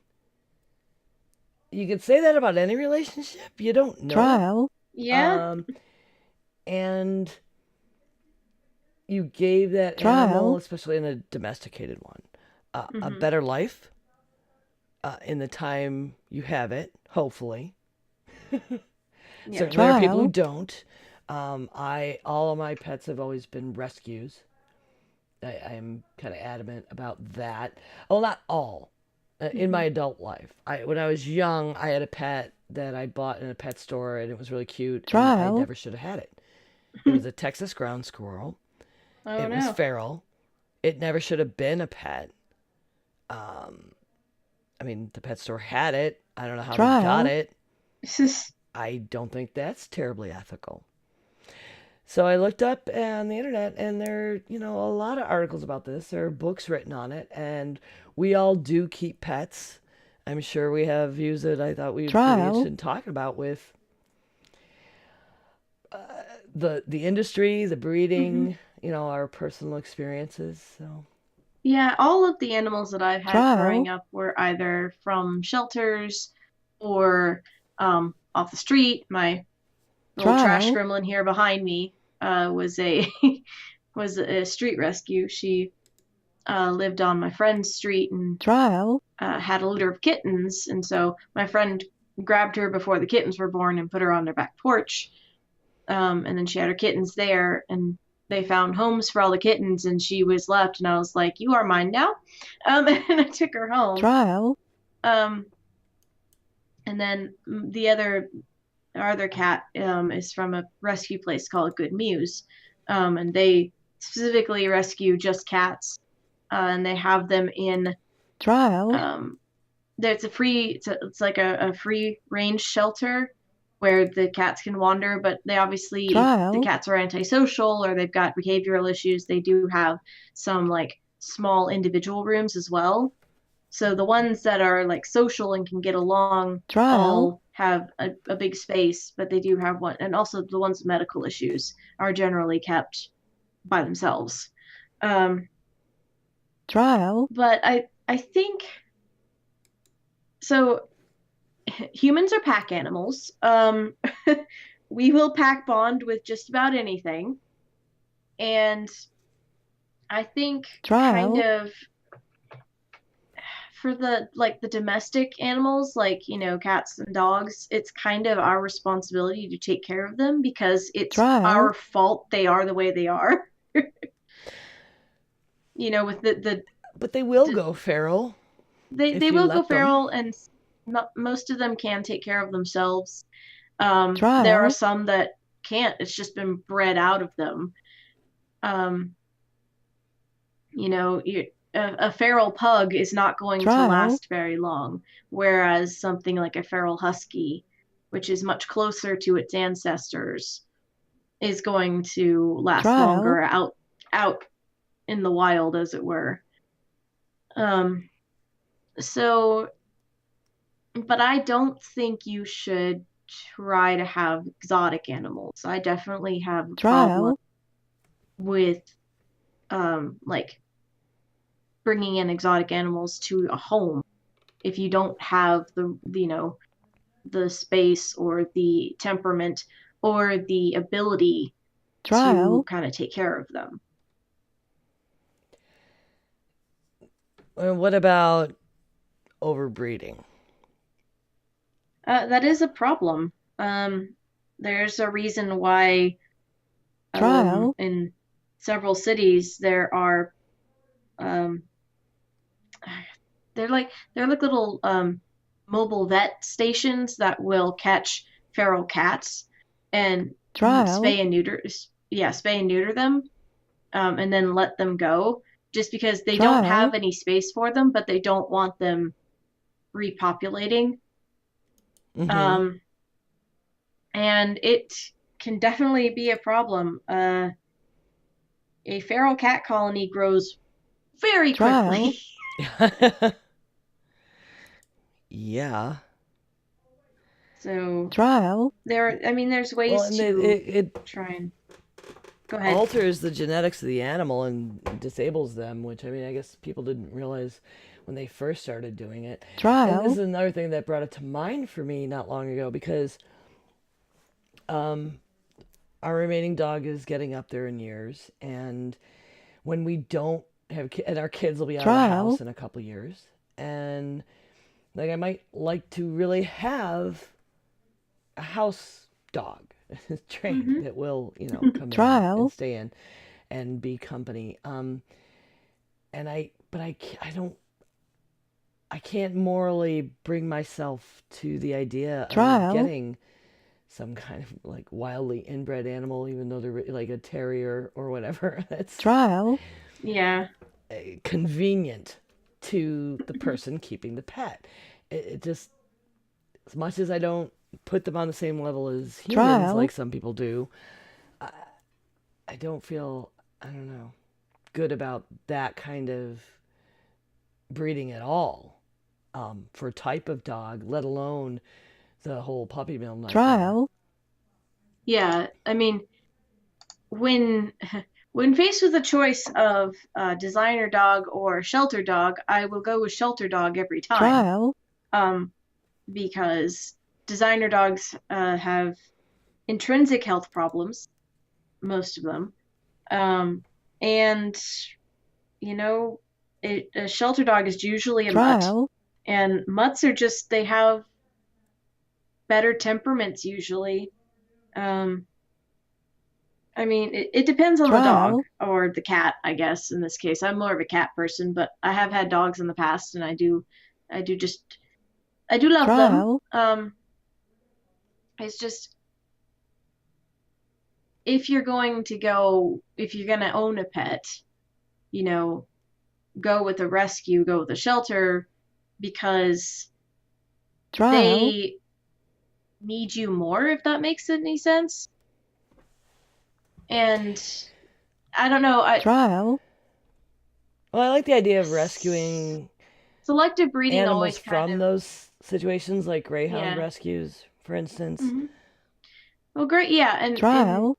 you could say that about any relationship. You don't know. Trial. Yeah. And you gave that Trial. animal, especially in a domesticated one, a better life in the time you have it, hopefully. Yeah. Certainly there are people who Trial. don't. All of my pets have always been rescues. I'm kind of adamant about that. Well, not all. In my adult life, when I was young, I had a pet that I bought in a pet store, and it was really cute. And I Trial. never should have had it. It was a Texas ground squirrel. Oh, It no. was feral. It never should have been a pet. I mean, the pet store had it. I don't know how they got Trial. it. I don't think that's terribly ethical. So I looked up on the internet, and there are, a lot of articles about this. There are books written on it, and we all do keep pets. I'm sure we have views that I thought we'd be Trial. interested in talking about with the industry, the breeding, our personal experiences. So, Yeah, all of the animals that I've had growing Trial. up were either from shelters or off the street. My little trash Trial. gremlin here behind me was a was a street rescue. She lived on my friend's street and Trial. had a litter of kittens, and so my friend grabbed her before the kittens were born and put her on their back porch. And then she had her kittens there, and they found homes for all the kittens, and she was left, and I was like, "You are mine now," and I took her home. Trial. Um, and then our other cat is from a rescue place called Good Muse, and they specifically rescue just cats, and they have them in Trial. there's a free it's like a free range shelter where the cats can wander, but they obviously, if the Trial. cats are antisocial or they've got behavioral issues, they do have some like small individual rooms as well. So the ones that are like social and can get along Trial. all have a big space, but they do have one, and also the ones with medical issues are generally kept by themselves. Trial. But I think so. Humans are pack animals. We will pack bond with just about anything. And I think kind Trial. of for the domestic animals, like, cats and dogs, it's kind of our responsibility to take care of them because it's our Trial. fault they are the way they are. With the but they will go feral if they you will go let them. feral, and most of them can take care of themselves. There are Trial. some that can't. It's just been bred out of them. Um, a feral pug is not going to Trial. last very long, whereas something like a feral husky, which is much closer to its ancestors, is going to last Trial. longer out in the wild, as it were. So, but I don't think you should try to have exotic animals. I definitely have a problem Trial. with like bringing in exotic animals to a home if you don't have the space or the temperament or the ability to Trial. kind of take care of them. And what about overbreeding? That is a problem. There's a reason why Trial. in several cities there are um, they're like little mobile vet stations that will catch feral cats and Trial. spay and neuter them, and then let them go, just because they don't Trial. have any space for them, but they don't want them repopulating. Mm-hmm. And it can definitely be a problem. A feral cat colony grows very Trial. quickly. Yeah. So Trial. there's ways Well, and to it try and go ahead. alters the genetics of the animal and disables them, which I guess people didn't realize when they first started doing it. And this Trial. is another thing that brought it to mind for me not long ago because our remaining dog is getting up there in years, and when we don't have and our kids will be out of the Trial. house in a couple years, and like I might like to really have a house dog trained that will come in Trial. and stay in and be company. And I don't, I can't morally bring myself to the idea of Trial. getting some kind of like wildly inbred animal, even though they're like a terrier or whatever. That's Trial. Yeah. convenient to the person keeping the pet. It just, as much as I don't put them on the same level as humans, Trial. like some people do, I don't feel, I don't know, good about that kind of breeding at all, for type of dog, let alone the whole puppy mill nightmare. Trial. Yeah. When When faced with a choice of designer dog or shelter dog, I will go with shelter dog every time. Trial. Because designer dogs have intrinsic health problems, most of them. And, you know, a shelter dog is usually a mutt. Trial. And mutts are just, they have better temperaments usually. I mean, it depends on the dog or the cat, I guess, in this case. I'm more of a cat person, but I have had dogs in the past and I do love them. It's just, if you're going to own a pet, you know, go with a rescue, go with a shelter, because they need you more, if that makes any sense. And I don't know. Well, I like the idea of rescuing selective breeding animals from those situations, like greyhound Yeah. rescues, for instance. Well, great, yeah, and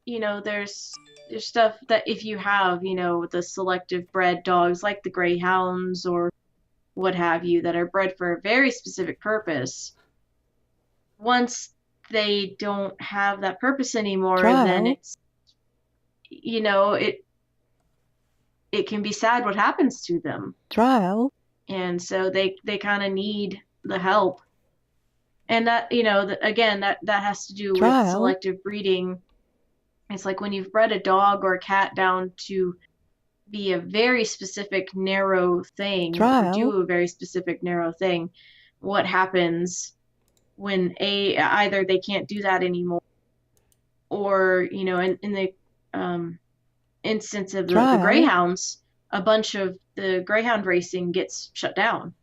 you know, there's stuff that if you have, you know, the selective bred dogs like the greyhounds or what have you that are bred for a very specific purpose, once they don't have that purpose anymore, then it's, you know, it can be sad what happens to them. And so they kind of need the help. And that, you know, again, that has to do with selective breeding. It's like when you've bred a dog or a cat down to be a very specific, narrow thing, or do a very specific, narrow thing, what happens when either they can't do that anymore, or, you know, in the instance of the greyhounds, a bunch of the greyhound racing gets shut down.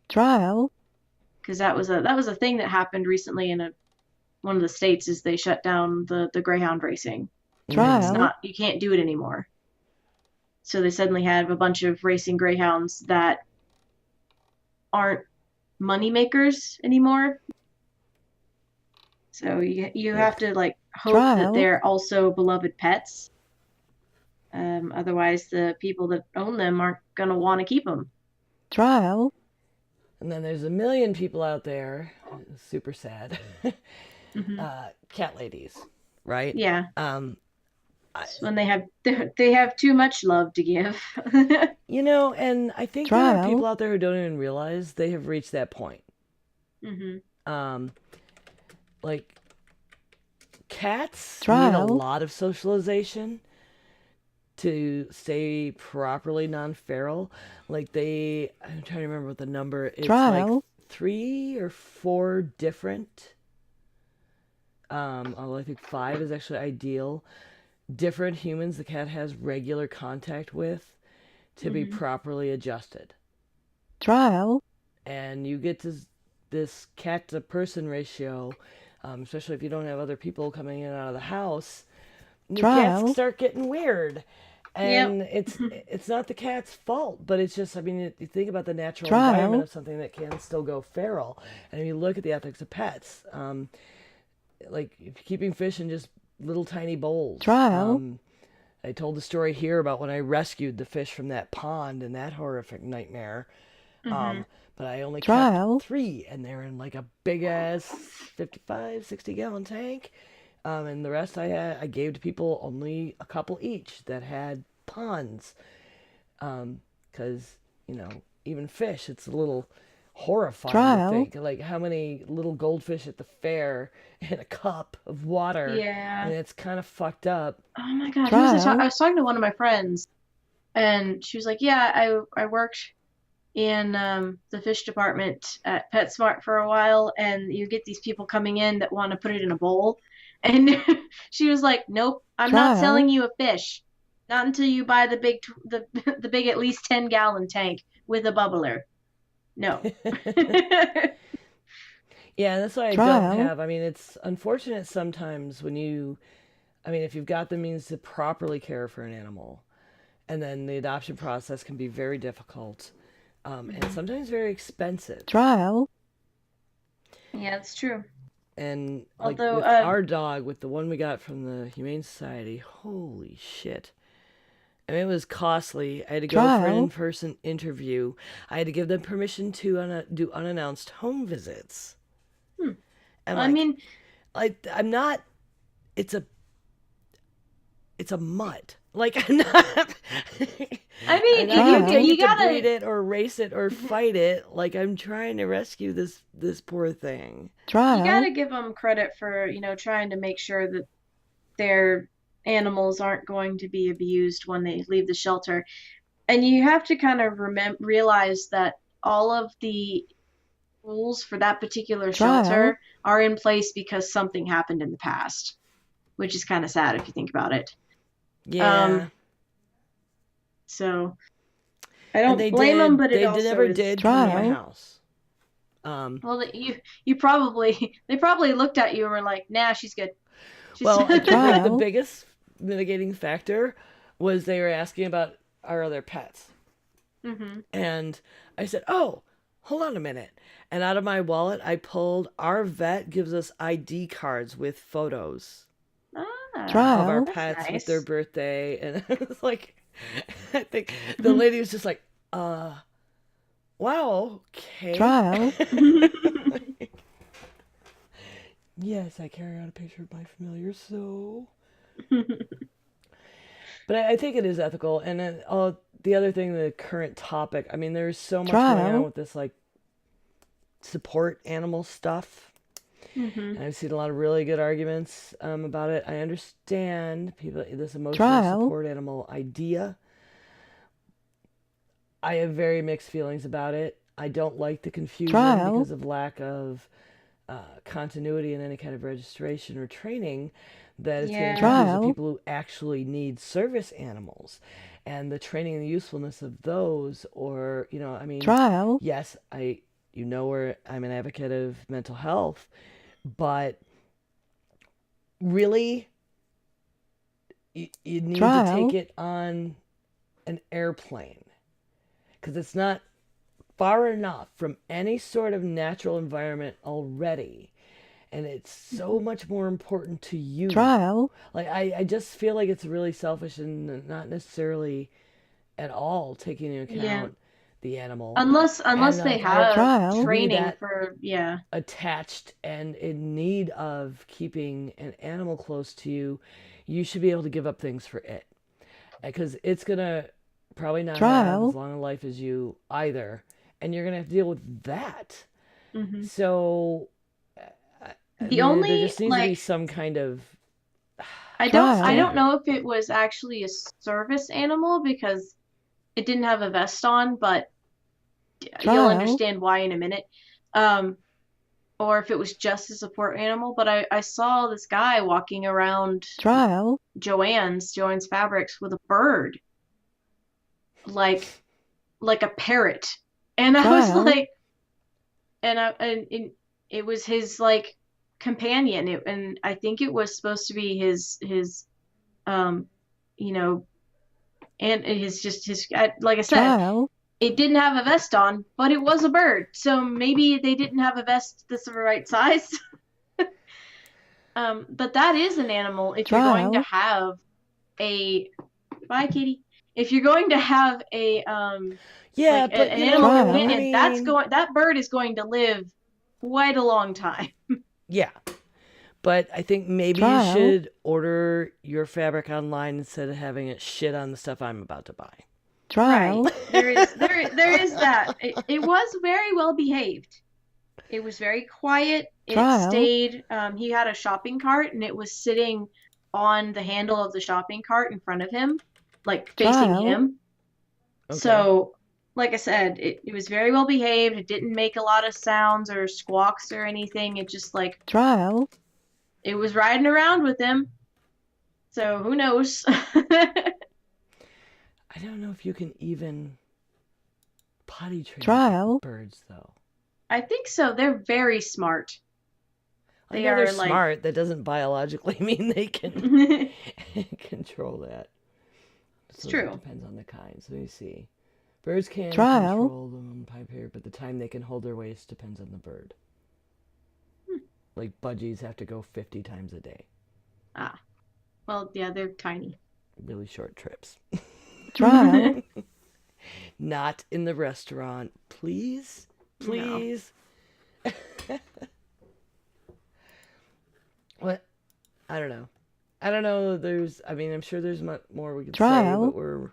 Because that was a thing that happened recently in one of the states, is they shut down the greyhound racing. It's not, you can't do it anymore. So they suddenly have a bunch of racing greyhounds that aren't money makers anymore. So you have to like hope that they're also beloved pets. Otherwise, the people that own them aren't gonna want to keep them. And then there's a million people out there, super sad, cat ladies, right? Yeah. When they have too much love to give. You know, and I think there are people out there who don't even realize they have reached that point. Like, cats need a lot of socialization to stay properly non-feral. Like, I'm trying to remember what the number, it's like 3 or 4 different, although I think 5 is actually ideal, different humans the cat has regular contact with to be properly adjusted. And you get this cat to person ratio, especially if you don't have other people coming in and out of the house, the cats start getting weird. And it's not the cat's fault, but it's just, I mean, you think about the natural environment of something that can still go feral. And if you look at the ethics of pets, like keeping fish in just little tiny bowls. I told the story here about when I rescued the fish from that pond and that horrific nightmare. But I only kept 3, and they're in like a big ass 55, 60 gallon tank. And the rest I gave to people, only a couple each that had ponds. Because, you know, even fish, it's a little horrifying to think. Like, how many little goldfish at the fair in a cup of water. Yeah. And it's kind of fucked up. Oh my God. I was talking to one of my friends, and she was like, yeah, I worked in the fish department at PetSmart for a while, and you get these people coming in that want to put it in a bowl. And she was like, nope, I'm not selling you a fish. Not until you buy the big at least 10-gallon tank with a bubbler. No. Yeah, that's why I don't have. I mean, it's unfortunate sometimes when if you've got the means to properly care for an animal, and then the adoption process can be very difficult, and sometimes very expensive. Yeah, that's true. And like Although, with our dog, with the one we got from the Humane Society, holy shit. I mean, it was costly. I had to go for an Trial. in-person interview. I had to give them permission to do unannounced home visits. And I mean, I'm not. It's a mutt. Like I'm not. I mean, I'm not you to gotta breed it or race it or fight it. Like I'm trying to rescue this poor thing. you Trial. gotta give them credit for, trying to make sure that their animals aren't going to be abused when they leave the shelter. And you have to kind of realize that all of the rules for that particular Trial. shelter are in place because something happened in the past, which is kind of sad if you think about it. Yeah. So I don't blame them, but it also never is. did come to my Trial. house. Well, you probably they probably looked at you and were like, "Nah, she's good." Well, I think the Trial. biggest mitigating factor was they were asking about our other pets. Mm-hmm. And I said, "Oh, hold on a minute." And out of my wallet, I pulled our vet gives us ID cards with photos Trial. of our That's pets nice. with their birthday. And it was like, I think the lady was just like, wow, okay. Trial. Yes, I carry out a picture of my familiar, so. But I think it is ethical. And then, the other thing, the current topic, I mean, there's so much going on Trial. with this, like, support animal stuff. Mm-hmm. And I've seen a lot of really good arguments about it. I understand this emotional Trial. support animal idea. I have very mixed feelings about it. I don't like the confusion Trial. because of lack of continuity in any kind of registration or training that it's going to confuse the Trial. people who actually need service animals and the training and the usefulness of those. Or, I mean, Trial. yes, where I'm an advocate of mental health, but really, you need to Trial. take it on an airplane because it's not far enough from any sort of natural environment already. And it's so much more important to you. Trial. Like, I just feel like it's really selfish and not necessarily at all taking into account the animal. Unless And, they like, have Trial. training that for attached and in need of keeping an animal close to you, you should be able to give up things for it. Because it's going to probably not have Trial. as long a life as you either. And you're going to have to deal with that. Mm-hmm. So there just needs to be some kind of. I don't know if it was actually a service animal because it didn't have a vest on, but you'll understand why in a minute. Or if it was just a support animal, but I saw this guy walking around Trial. Joann's Fabrics with a bird, like a parrot, and I was Trial. like, and it was his like companion, and I think it was supposed to be his and his like I said. Trial. It didn't have a vest on, but it was a bird. So maybe they didn't have a vest that's the right size. But that is an animal. If you're going to have a bye, kitty. If you're going to have a an animal companion, that bird is going to live quite a long time. Yeah. But I think maybe you should order your fabric online instead of having it shit on the stuff I'm about to buy. Trial. Right. There is that. It was very well behaved. It was very quiet. It stayed. He had a shopping cart, and it was sitting on the handle of the shopping cart in front of him, like facing him. Okay. So, like I said, it was very well behaved. It didn't make a lot of sounds or squawks or anything. It just like it was riding around with him. So who knows? I don't know if you can even potty train birds, though. I think so. They're very smart. They're smart. That doesn't biologically mean they can control that. It's true. It depends on the kind. So let me see. Birds can control them pipe hair, but the time they can hold their waist depends on the bird. Like budgies have to go 50 times a day. Ah. Well, yeah, they're tiny. Really short trips. Trial. Not in the restaurant, please. Please. No. What? I don't know. I'm sure there's much more we could say, but we're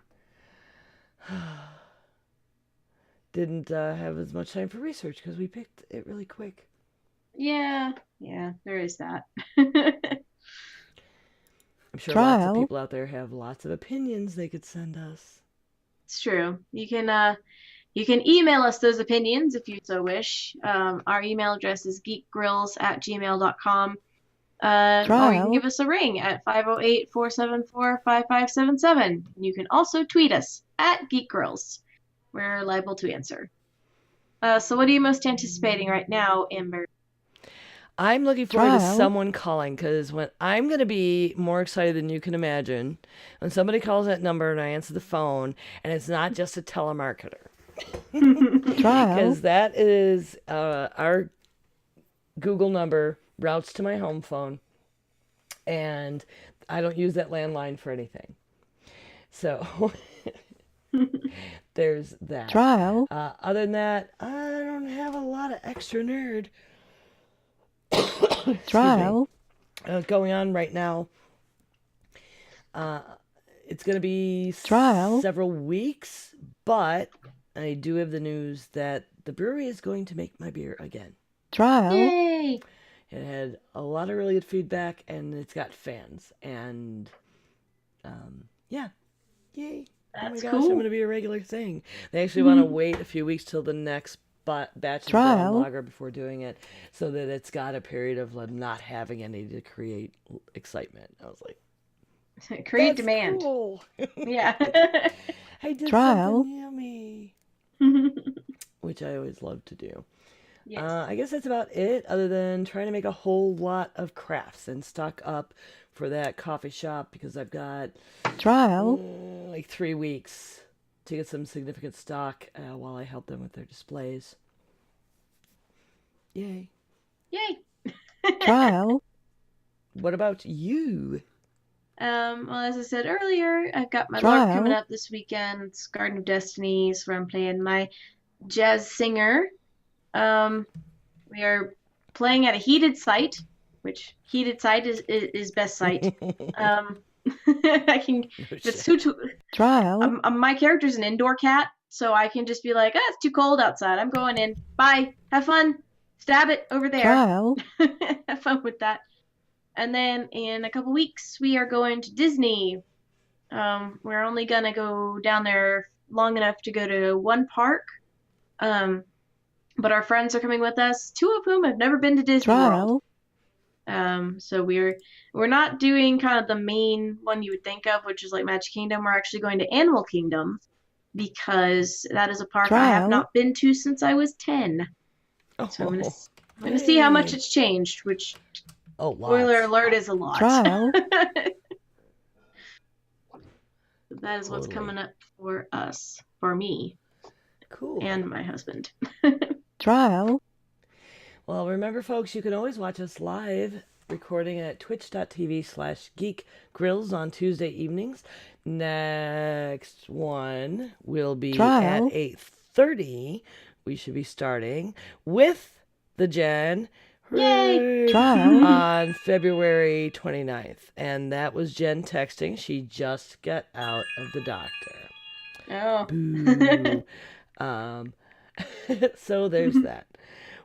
didn't have as much time for research because we picked it really quick. Yeah, there is that. I'm sure lots of people out there have lots of opinions they could send us. It's true. You can email us those opinions if you so wish. Our email address is geekgrills@gmail.com. Or you can give us a ring at 508-474-5577. You can also tweet us at geekgrills. We're liable to answer. So what are you most anticipating right now, Amber? I'm looking forward to someone calling, because I'm going to be more excited than you can imagine when somebody calls that number and I answer the phone, and it's not just a telemarketer. Because that is our Google number routes to my home phone, and I don't use that landline for anything. So there's that. Other than that, I don't have a lot of extra nerd going on right now. It's going to be several weeks, but I do have the news that the brewery is going to make my beer again. Yay! It had a lot of really good feedback, and it's got fans. And, yeah. Yay. That's oh my gosh, cool. I'm going to be a regular thing. They actually want to wait a few weeks till the next batch of brown lager before doing it, so that it's got a period of not having any to create excitement. I was like, create demand. Cool. Yeah. I did something yummy. Which I always love to do. Yes. I guess that's about it, other than trying to make a whole lot of crafts and stock up for that coffee shop, because I've got like 3 weeks to get some significant stock while I help them with their displays. Yay. What about you? Well, as I said earlier, I've got my LARP coming up this weekend. It's Garden of Destinies, where I'm playing my jazz singer. We are playing at a heated site, which heated site is best site. I can it's too my character's an indoor cat, so I can just be like, it's too cold outside. I'm going in. Bye. Have fun. Stab it over there. Have fun with that. And then in a couple weeks, we are going to Disney. We're only gonna go down there long enough to go to one park. But our friends are coming with us, 2 of whom have never been to Disney World. So we're not doing kind of the main one you would think of, which is like Magic Kingdom. We're actually going to Animal Kingdom, because that is a park I have not been to since I was 10. So I'm gonna see how much it's changed, which spoiler alert is a lot. That is what's coming up for us, for me. Cool. And my husband. Well, remember, folks, you can always watch us live recording at twitch.tv/geekgrills on Tuesday evenings. Next one will be at 8:30. We should be starting with the Jen on February 29th. And that was Jen texting. She just got out of the doctor. Oh. Boo. So there's that.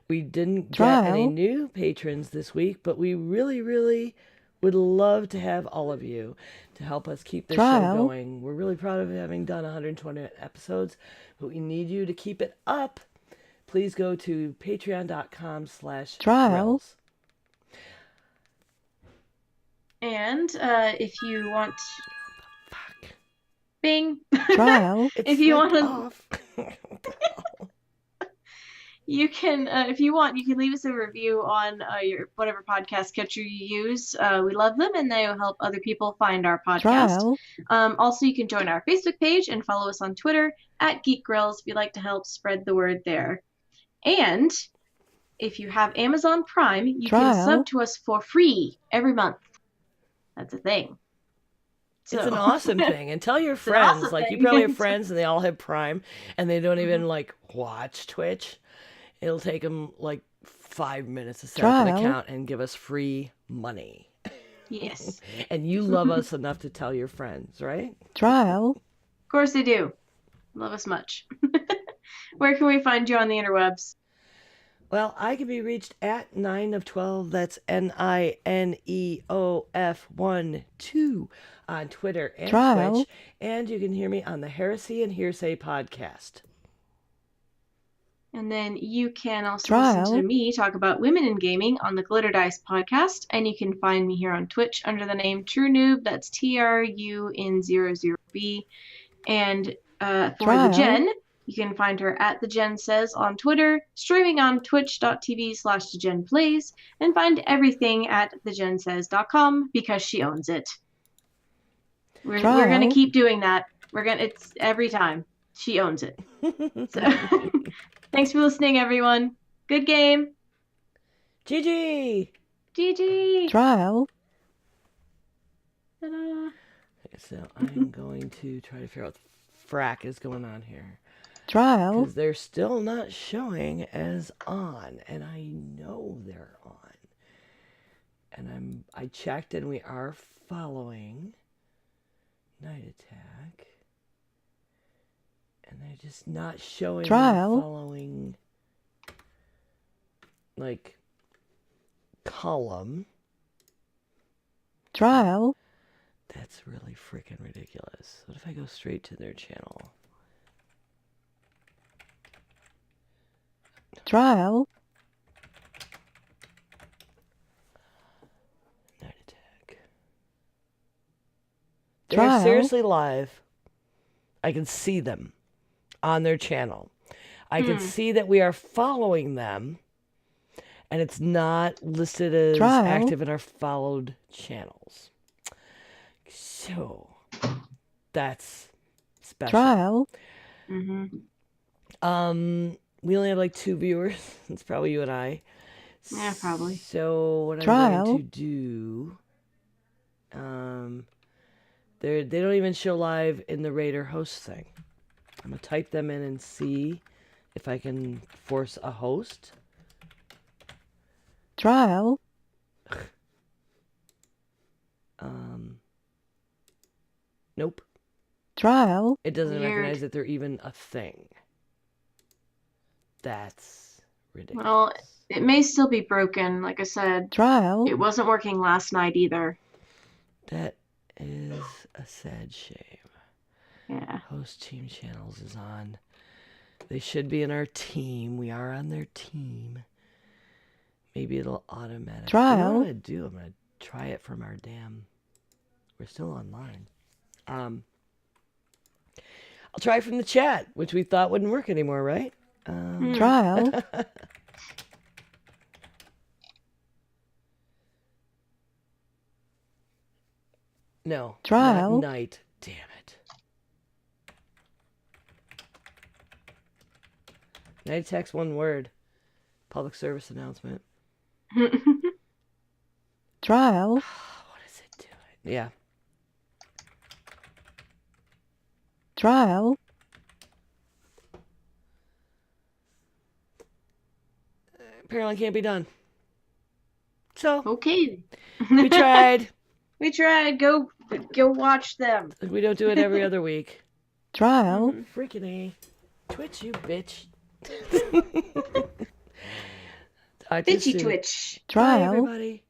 We didn't get any new patrons this week, but we really, really would love to have all of you to help us keep this show going. We're really proud of having done 120 episodes, but we need you to keep it up. Please go to patreon.com/grills. And if you want... Fuck. Bing. If you want to... You can, if you want, you can leave us a review on your whatever podcast catcher you use. We love them, and they will help other people find our podcast. Also, you can join our Facebook page and follow us on Twitter @GeekGrills if you'd like to help spread the word there. And if you have Amazon Prime, you can Trial. sub to us for free every month. That's a thing. So, It's an awesome thing. And tell your an friends. awesome Like, you thing. probably have friends and they all have Prime and they don't even, like, watch Twitch. It'll take them, like, 5 minutes to set up an Trial. account and give us free money. Yes. And you love us enough to tell your friends, right? Trial. Of course they do. Love us much. Where can we find you on the interwebs? Well, I can be reached at 9 of 12. That's NINEOF12 on Twitter and Trial. Twitch. And you can hear me on the Heresy and Hearsay podcast. And then you can also Trial. listen to me talk about women in gaming on the Glitter Dice podcast. And you can find me here on Twitch under the name True Noob. That's TRUN00B. And for Trial. the Jen, you can find her at the Jen Says on Twitter, streaming on twitch.tv/thejenplays, and find everything at thejensays.com because she owns it. We're gonna keep doing that. It's every time. She owns it. So thanks for listening, everyone. Good game. GG! GG. Trial. Ta-da. Okay, so I'm going to try to figure out what the frack is going on here. Trial. Because they're still not showing as on, and I know they're on. And I checked, and we are following Night Attack, and they're just not showing Trial. following like column. Trial. That's really freaking ridiculous. What if I go straight to their channel? Trial. Night Attack. They're Trial. seriously live. I can see them on their channel. I can see that we are following them, and it's not listed as Trial. active in our followed channels. So that's special. Trial. Mm-hmm. We only have like 2 viewers. It's probably you and I. Yeah, probably. So what I'm Trial. going to do, they don't even show live in the Raider host thing. I'm gonna type them in and see if I can force a host. Trial. Nope. Trial. It doesn't Weird. recognize that they're even a thing. That's ridiculous. Well, it may still be broken. Like I said, Trial. it wasn't working last night either. That is a sad shame. Yeah. Host team channels is on. They should be in our team. We are on their team. Maybe it'll automatically. Trial. You know what I'm gonna do? I'm gonna try it from our damn. We're still online. I'll try it from the chat, which we thought wouldn't work anymore, right? Trial. No. Trial. Not night. Damn it. Night text one word. Public service announcement. Trial. What is it doing? Yeah. Trial. Apparently can't be done. So, Okay. we tried. We tried. Go watch them. We don't do it every other week. Trial. Freaking A. Twitch, you bitch. Talk to you Bitchy soon. Twitch. Bye, Trial. everybody.